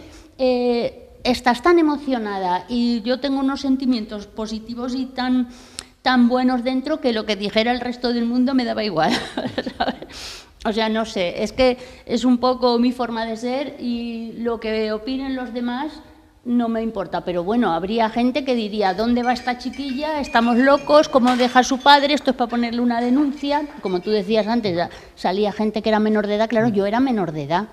Estás tan emocionada y yo tengo unos sentimientos positivos y tan buenos dentro que lo que dijera el resto del mundo me daba igual, ¿sabes? O sea, no sé, es que es un poco mi forma de ser y lo que opinen los demás no me importa. Pero bueno, habría gente que diría, ¿dónde va esta chiquilla? Estamos locos, ¿cómo deja a su padre? Esto es para ponerle una denuncia. Como tú decías antes, salía gente que era menor de edad. Claro, yo era menor de edad.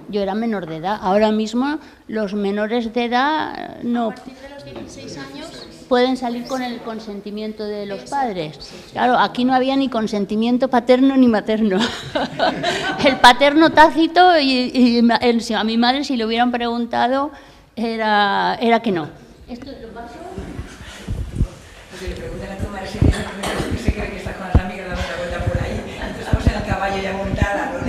Yo era menor de edad. Ahora mismo los menores de edad no... A partir de los 16 años... pueden salir con el consentimiento de los padres. Claro, aquí no había ni consentimiento paterno ni materno. El paterno tácito y a mi madre, si le hubieran preguntado, era que no. ¿Esto lo paso? Le preguntan a tu madre si se cree que está con las amigas dando la vuelta por ahí. Estamos en el caballo ya montada, ¿no?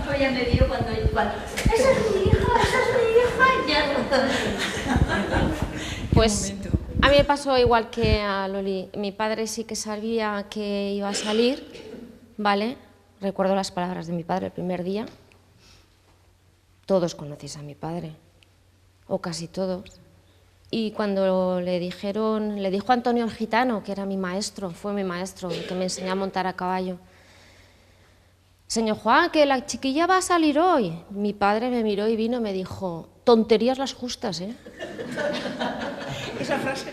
Pues ya me dio cuando... ¡Esa es mi hija! ¡Esa es mi hija! Pues a mí me pasó igual que a Loli. Mi padre sí que sabía que iba a salir, ¿vale? Recuerdo las palabras de mi padre el primer día. Todos conocéis a mi padre, o casi todos. Y cuando le dijo Antonio el Gitano, que era mi maestro, fue mi maestro, el que me enseñó a montar a caballo. Señor Juan, que la chiquilla va a salir hoy. Mi padre me miró y vino y me dijo, tonterías las justas, ¿eh? Esa frase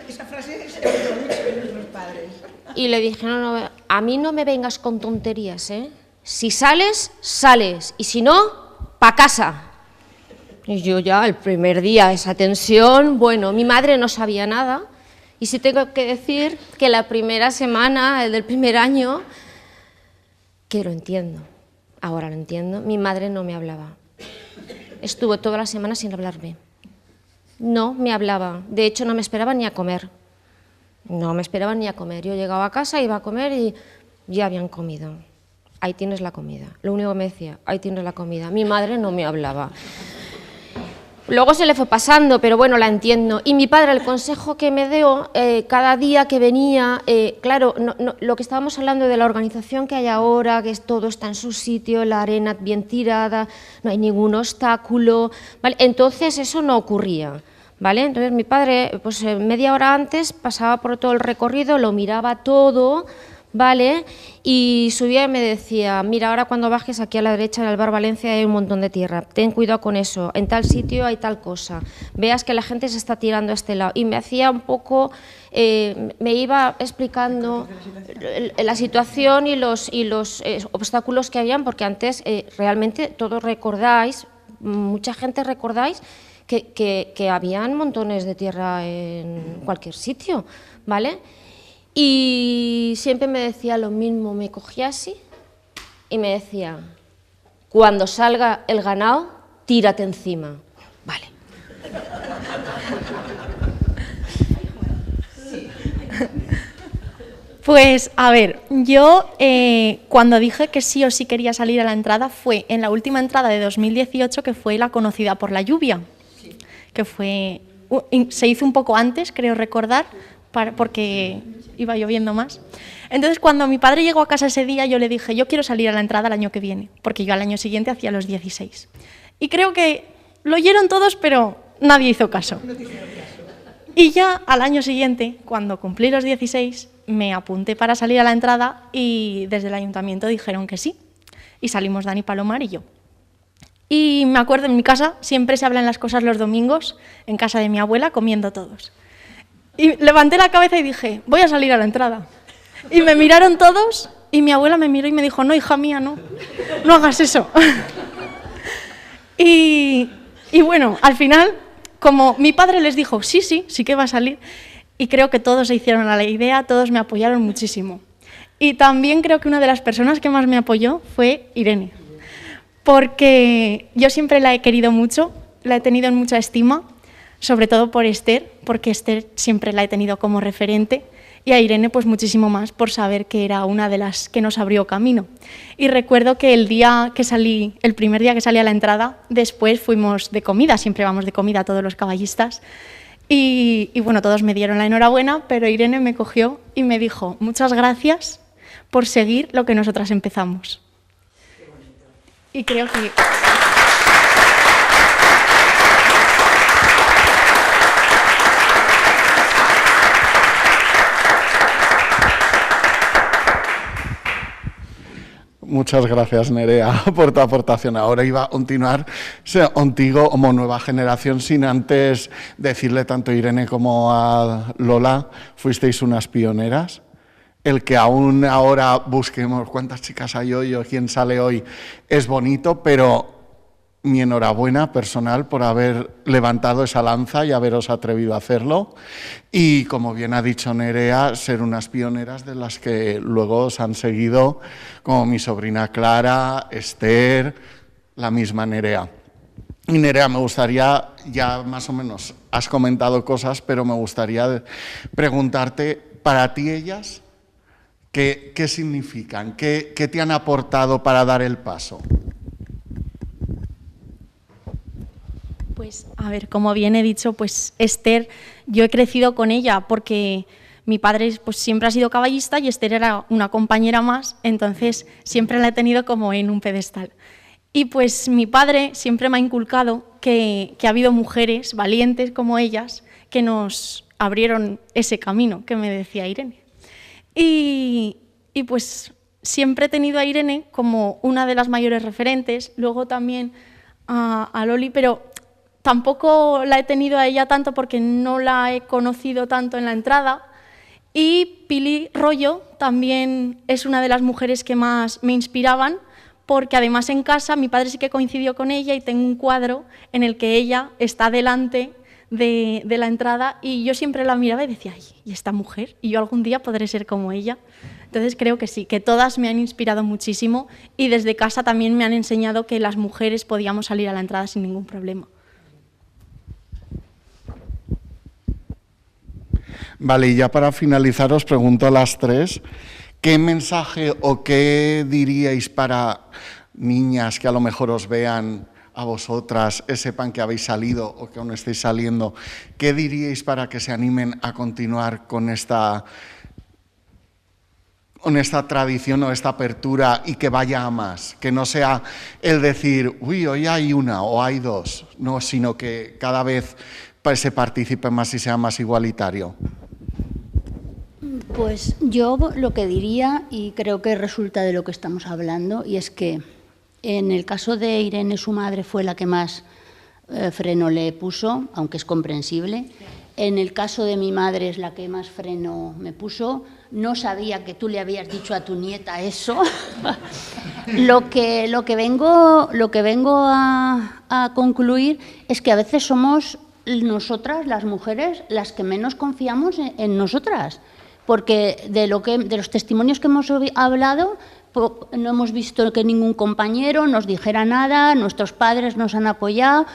se oye mucho en nuestros padres. Y le dije, no, a mí no me vengas con tonterías, ¿eh? Si sales, sales, y si no, pa' casa. Y yo ya, el primer día, esa tensión, bueno, mi madre no sabía nada, y sí tengo que decir que la primera semana, el del primer año, que lo entiendo, ahora lo entiendo, mi madre no me hablaba. Estuvo toda la semana sin hablarme. No me hablaba, de hecho no me esperaba ni a comer. No me esperaba ni a comer. Yo llegaba a casa, iba a comer y ya habían comido. Ahí tienes la comida. Lo único que me decía, ahí tienes la comida. Mi madre no me hablaba. Luego se le fue pasando, pero bueno, la entiendo. Y mi padre, el consejo que me dio cada día que venía, claro, lo que estábamos hablando de la organización que hay ahora, que todo está en su sitio, la arena bien tirada, no hay ningún obstáculo, ¿vale? Entonces eso no ocurría, ¿vale? Entonces mi padre, pues media hora antes, pasaba por todo el recorrido, lo miraba todo, ¿vale? Y subía y me decía, mira, ahora cuando bajes aquí a la derecha en el Bar Valencia hay un montón de tierra, ten cuidado con eso, en tal sitio hay tal cosa, veas que la gente se está tirando a este lado. Y me hacía un poco, me iba explicando la situación y los obstáculos que habían, porque antes realmente todos recordáis, mucha gente recordáis, que habían montones de tierra en cualquier sitio, ¿vale? Y siempre me decía lo mismo, me cogía así y me decía, cuando salga el ganado, tírate encima. Vale. Pues, a ver, yo cuando dije que sí o sí quería salir a la entrada fue en la última entrada de 2018, que fue la conocida por la lluvia, que se hizo un poco antes, creo recordar, porque iba lloviendo más. Entonces, cuando mi padre llegó a casa ese día, yo le dije, yo quiero salir a la entrada el año que viene, porque yo al año siguiente hacía los 16. Y creo que lo oyeron todos, pero nadie hizo caso. Y ya al año siguiente, cuando cumplí los 16, me apunté para salir a la entrada y desde el ayuntamiento dijeron que sí. Y salimos Dani Palomar y yo. Y me acuerdo, en mi casa siempre se hablan las cosas los domingos, en casa de mi abuela, comiendo todos. Y levanté la cabeza y dije, voy a salir a la entrada. Y me miraron todos y mi abuela me miró y me dijo, no, hija mía, no hagas eso. Y bueno, al final, como mi padre les dijo, sí que va a salir, y creo que todos se hicieron a la idea, todos me apoyaron muchísimo. Y también creo que una de las personas que más me apoyó fue Irene, porque yo siempre la he querido mucho, la he tenido en mucha estima, sobre todo por Esther, porque Esther siempre la he tenido como referente, y a Irene pues muchísimo más por saber que era una de las que nos abrió camino. Y recuerdo que el primer día que salí a la entrada, después fuimos de comida, siempre vamos de comida todos los caballistas, y bueno, todos me dieron la enhorabuena, pero Irene me cogió y me dijo: muchas gracias por seguir lo que nosotras empezamos. Y creo que... Muchas gracias, Nerea, por tu aportación. Ahora iba a continuar contigo como nueva generación, sin antes decirle tanto a Irene como a Lola, fuisteis unas pioneras. El que aún ahora busquemos cuántas chicas hay hoy o quién sale hoy es bonito, pero mi enhorabuena personal por haber levantado esa lanza y haberos atrevido a hacerlo. Y, como bien ha dicho Nerea, ser unas pioneras de las que luego os han seguido, como mi sobrina Clara, Esther, la misma Nerea. Y Nerea, me gustaría, ya más o menos has comentado cosas, pero me gustaría preguntarte, para ti ellas, ¿qué significan? ¿Qué te han aportado para dar el paso? Pues, a ver, como bien he dicho, pues Esther, yo he crecido con ella porque mi padre pues siempre ha sido caballista y Esther era una compañera más, entonces siempre la he tenido como en un pedestal. Y pues mi padre siempre me ha inculcado que ha habido mujeres valientes como ellas que nos abrieron ese camino que me decía Irene. Y pues siempre he tenido a Irene como una de las mayores referentes, luego también a Loli, pero tampoco la he tenido a ella tanto porque no la he conocido tanto en la entrada. Y Pili Rollo también es una de las mujeres que más me inspiraban, porque además en casa mi padre sí que coincidió con ella y tengo un cuadro en el que ella está delante de la entrada y yo siempre la miraba y decía: ay, ¿y esta mujer? Y yo algún día podré ser como ella. Entonces creo que sí, que todas me han inspirado muchísimo y desde casa también me han enseñado que las mujeres podíamos salir a la entrada sin ningún problema. Vale, y ya para finalizar os pregunto a las tres, ¿qué mensaje o qué diríais para niñas que a lo mejor os vean a vosotras, sepan que habéis salido o que aún estéis saliendo? ¿Qué diríais para que se animen a continuar con esta tradición o esta apertura y que vaya a más? Que no sea el decir, uy, hoy hay una o hay dos, no, sino que cada vez se participe más y sea más igualitario. Pues yo lo que diría, y creo que resulta de lo que estamos hablando, y es que en el caso de Irene, su madre fue la que más freno le puso, aunque es comprensible. En el caso de mi madre es la que más freno me puso. No sabía que tú le habías dicho a tu nieta eso. Lo que vengo a concluir es que a veces somos nosotras, las mujeres, las que menos confiamos en nosotras. Porque de los testimonios que hemos hablado, no hemos visto que ningún compañero nos dijera nada, nuestros padres nos han apoyado,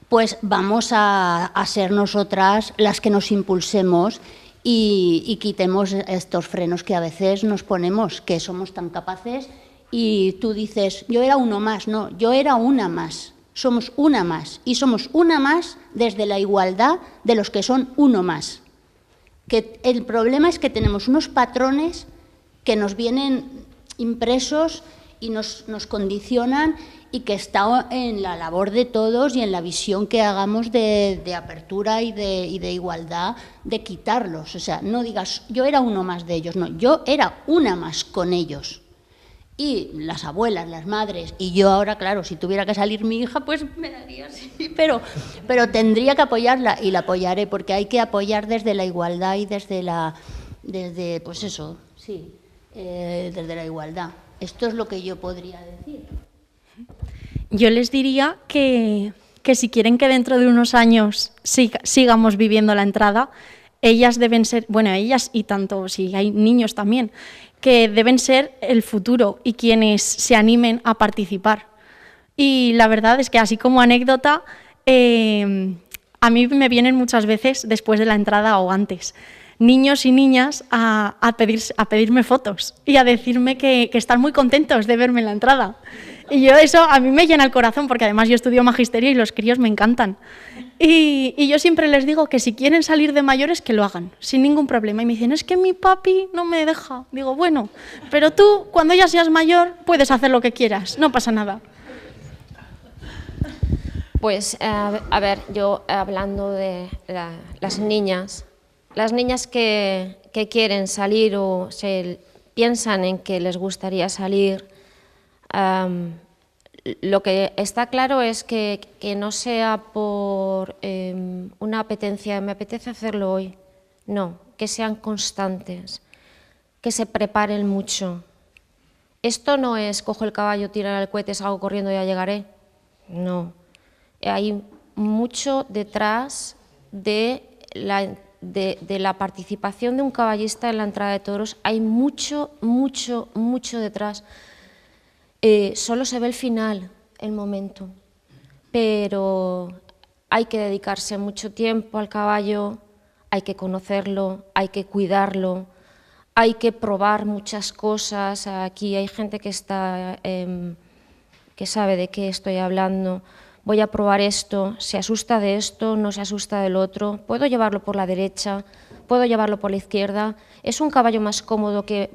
pues vamos a ser nosotras las que nos impulsemos y quitemos estos frenos que a veces nos ponemos, que somos tan capaces. Y tú dices, yo era uno más, no, yo era una más, somos una más, y somos una más desde la igualdad de los que son uno más. Que el problema es que tenemos unos patrones que nos vienen impresos y nos condicionan, y que está en la labor de todos y en la visión que hagamos de apertura y de igualdad, de quitarlos. O sea, no digas, yo era uno más de ellos, no, yo era una más con ellos. Y las abuelas, las madres, y yo ahora, claro, si tuviera que salir mi hija, pues me daría así, pero tendría que apoyarla, y la apoyaré, porque hay que apoyar desde la igualdad y desde la igualdad. Esto es lo que yo podría decir. Yo les diría que si quieren que dentro de unos años sigamos viviendo la entrada, ellas deben ser, bueno, ellas y tanto si hay niños también, que deben ser el futuro y quienes se animen a participar. Y la verdad es que, así como anécdota, a mí me vienen muchas veces después de la entrada o antes. niños y niñas a pedirme fotos y a decirme que están muy contentos de verme en la entrada. Y yo eso a mí me llena el corazón, porque además yo estudio magisterio y los críos me encantan. Y yo siempre les digo que si quieren salir de mayores, que lo hagan, sin ningún problema. Y me dicen, es que mi papi no me deja. Digo, bueno, pero tú, cuando ya seas mayor, puedes hacer lo que quieras, no pasa nada. Pues, a ver, yo hablando de las niñas que quieren salir o piensan en que les gustaría salir, lo que está claro es que no sea por una apetencia, me apetece hacerlo hoy, no, que sean constantes, que se preparen mucho. Esto no es cojo el caballo, tirar el cohete, salgo corriendo y ya llegaré, no. Hay mucho detrás de la participación de un caballista en la entrada de toros, hay mucho, mucho, mucho detrás. Solo se ve el final, el momento, pero hay que dedicarse mucho tiempo al caballo, hay que conocerlo, hay que cuidarlo, hay que probar muchas cosas. Aquí hay gente que sabe de qué estoy hablando. Voy a probar esto, se asusta de esto, no se asusta del otro, puedo llevarlo por la derecha, puedo llevarlo por la izquierda. Es un caballo más cómodo que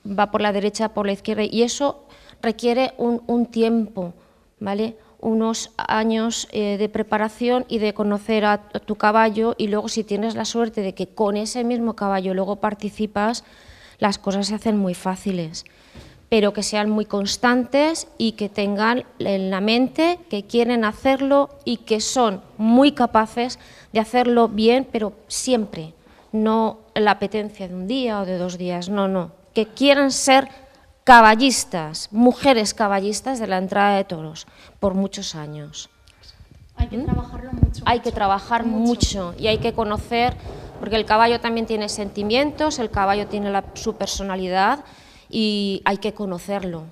va por la derecha, por la izquierda, y eso requiere un tiempo, ¿vale? Unos años de preparación y de conocer a tu caballo, y luego si tienes la suerte de que con ese mismo caballo luego participas, las cosas se hacen muy fáciles, pero que sean muy constantes y que tengan en la mente que quieren hacerlo y que son muy capaces de hacerlo bien, pero siempre, no la apetencia de un día o de 2 días, no, que quieran ser caballistas, mujeres caballistas de la entrada de toros por muchos años. Hay que trabajarlo mucho. Hay que trabajar mucho y hay que conocer, porque el caballo también tiene sentimientos, el caballo tiene su personalidad y hay que conocerlo.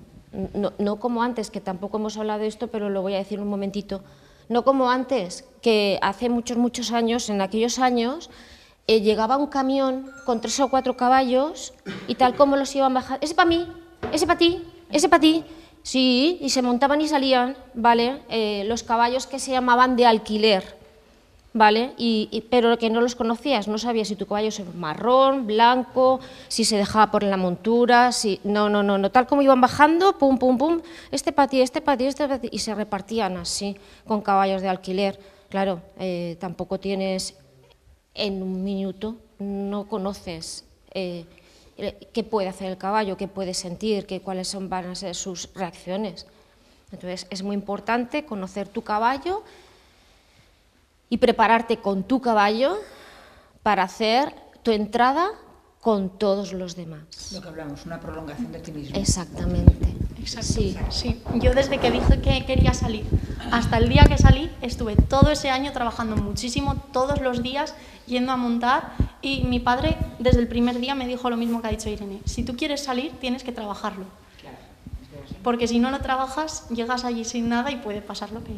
No como antes, que tampoco hemos hablado de esto, pero lo voy a decir un momentito. No como antes, que hace muchos, muchos años, en aquellos años, llegaba un camión con 3 o 4 caballos y tal como los iban bajando, ese para mí, ese para ti, ese para ti, sí, y se montaban y salían, ¿vale? Los caballos que se llamaban de alquiler, ¿vale? Pero que no los conocías, no sabías si tu caballo es marrón, blanco, si se dejaba por la montura, no, tal como iban bajando, pum, pum, pum, este para ti, este para ti, este para ti, y se repartían así, con caballos de alquiler. Claro, tampoco tienes en un minuto, no conoces qué puede hacer el caballo, qué puede sentir, cuáles van a ser sus reacciones. Entonces es muy importante conocer tu caballo y prepararte con tu caballo para hacer tu entrada con todos los demás. Lo que hablamos, una prolongación de ti mismo. Exactamente. Exacto. Sí. Yo desde que dije que quería salir hasta el día que salí, estuve todo ese año trabajando muchísimo, todos los días yendo a montar, y mi padre desde el primer día me dijo lo mismo que ha dicho Irene: si tú quieres salir tienes que trabajarlo, porque si no lo trabajas llegas allí sin nada y puede pasar lo que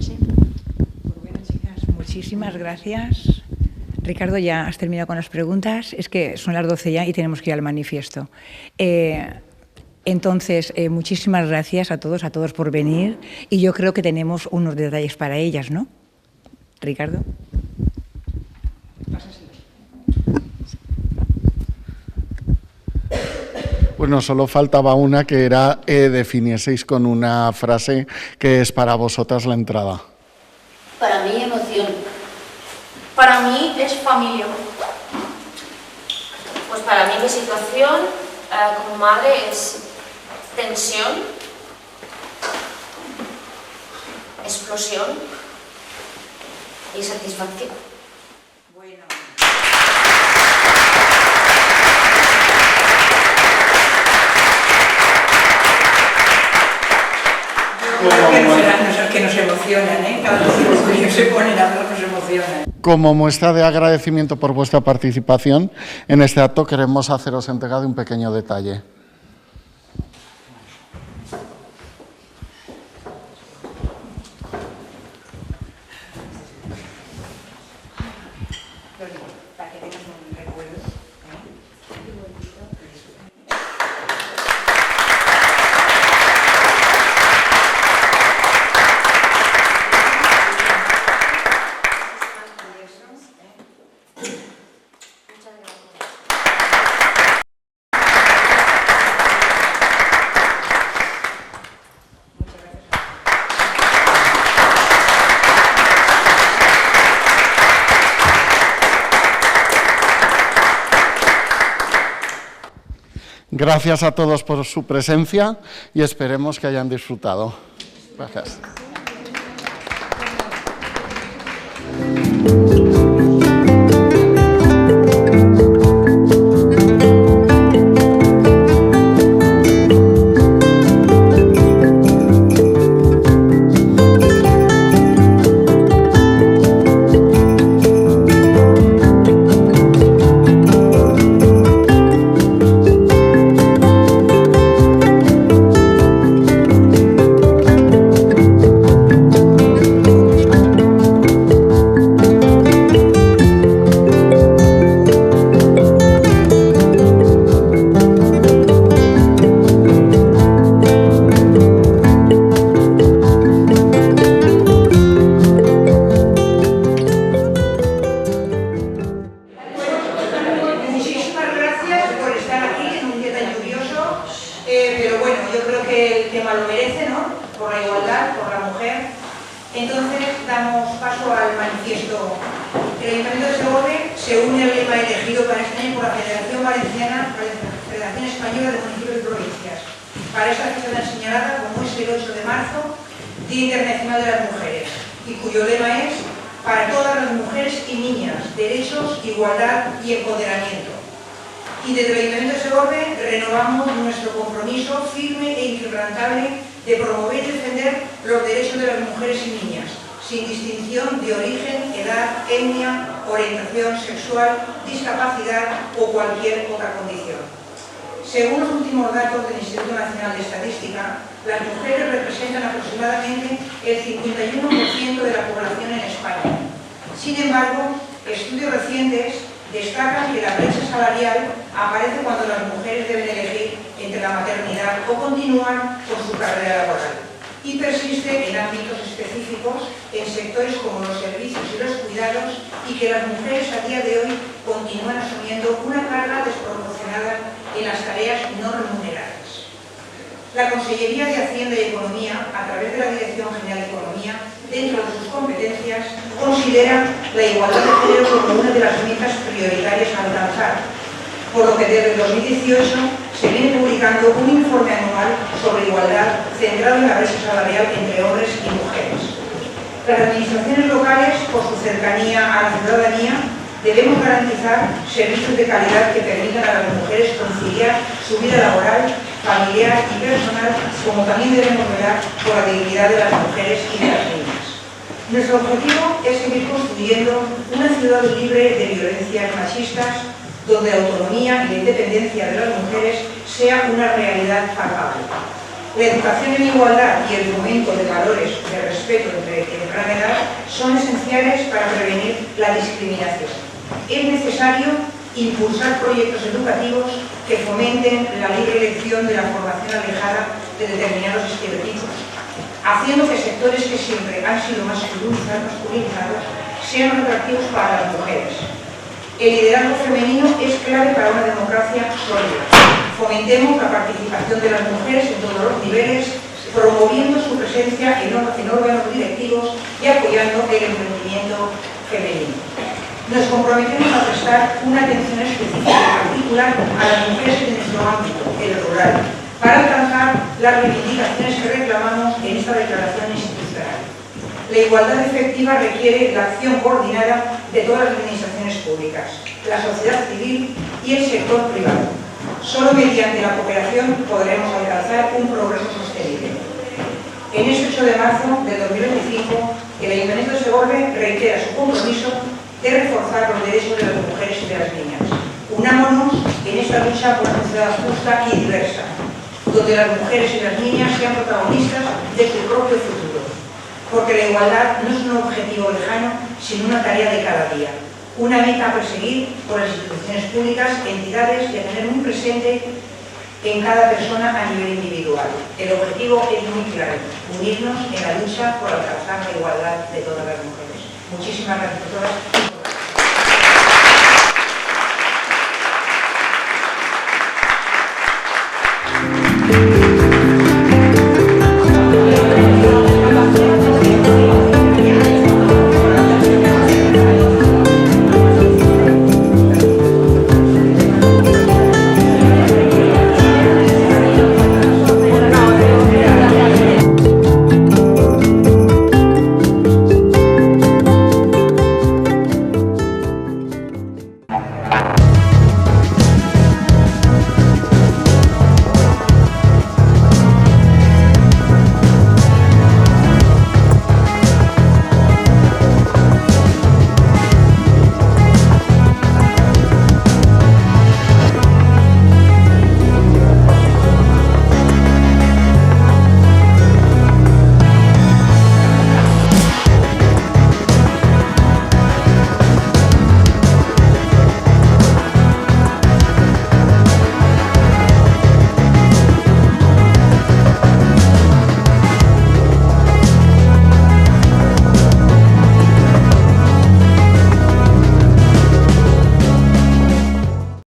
sea. Pues bueno, chicas, muchísimas gracias. Ricardo, ya has terminado con las preguntas, es que son las 12 ya y tenemos que ir al manifiesto. Entonces, muchísimas gracias a todos por venir, y yo creo que tenemos unos detalles para ellas, ¿no? Ricardo. Bueno, solo faltaba una, que era definieseis con una frase que es para vosotras la entrada. Para mí, emoción. Para mí es familia. Pues para mí mi situación como madre es tensión, explosión y satisfacción. Bueno. Que nos emocionan, ¿eh? Cada vez que se ponen a hablar nos emocionan. Como muestra de agradecimiento por vuestra participación en este acto, queremos haceros entrega de un pequeño detalle. Para que tengas un recuerdo. Gracias a todos por su presencia y esperemos que hayan disfrutado. Gracias. Según los últimos datos del Instituto Nacional de Estadística, las mujeres representan aproximadamente el 51% de la población en España. Sin embargo, estudios recientes destacan que la brecha salarial aparece cuando las mujeres deben elegir entre la maternidad o continuar con su carrera laboral y persiste en ámbitos específicos, en sectores como los servicios y los cuidados, y que las mujeres a día de hoy continúan asumiendo una carga desproporcionada en las tareas no remuneradas. La Consellería de Hacienda y Economía, a través de la Dirección General de Economía, dentro de sus competencias, considera la igualdad de género como una de las metas prioritarias a alcanzar, por lo que desde 2018 se viene publicando un informe anual sobre igualdad centrado en la brecha salarial entre hombres y mujeres. Las administraciones locales, por su cercanía a la ciudadanía, debemos garantizar servicios de calidad que permitan a las mujeres conciliar su vida laboral, familiar y personal, como también debemos velar por la dignidad de las mujeres y de las niñas. Nuestro objetivo es seguir construyendo una ciudad libre de violencias machistas, donde la autonomía y la independencia de las mujeres sea una realidad palpable. La educación en igualdad y el fomento de valores de respeto entre temprana edad son esenciales para prevenir la discriminación. Es necesario impulsar proyectos educativos que fomenten la libre elección de la formación alejada de determinados estereotipos, haciendo que sectores que siempre han sido masculinizados sean atractivos para las mujeres. El liderazgo femenino es clave para una democracia sólida. Fomentemos la participación de las mujeres en todos los niveles, promoviendo su presencia en órganos directivos y apoyando el emprendimiento femenino. Nos comprometemos a prestar una atención específica y particular a las mujeres en nuestro ámbito, el rural, para alcanzar las reivindicaciones que reclamamos en esta declaración institucional. La igualdad efectiva requiere la acción coordinada de todas las administraciones públicas, la sociedad civil y el sector privado. Solo mediante la cooperación podremos alcanzar un progreso sostenible. En este 8 de marzo de 2025, el Ayuntamiento de Segorbe reitera su compromiso de reforzar los derechos de las mujeres y de las niñas. Unámonos en esta lucha por una sociedad justa y diversa, donde las mujeres y las niñas sean protagonistas de su propio futuro. Porque la igualdad no es un objetivo lejano, sino una tarea de cada día. Una meta a perseguir por las instituciones públicas, entidades y a tener muy presente en cada persona a nivel individual. El objetivo es muy claro: unirnos en la lucha por alcanzar la igualdad de todas las mujeres. Muchísimas gracias a todas.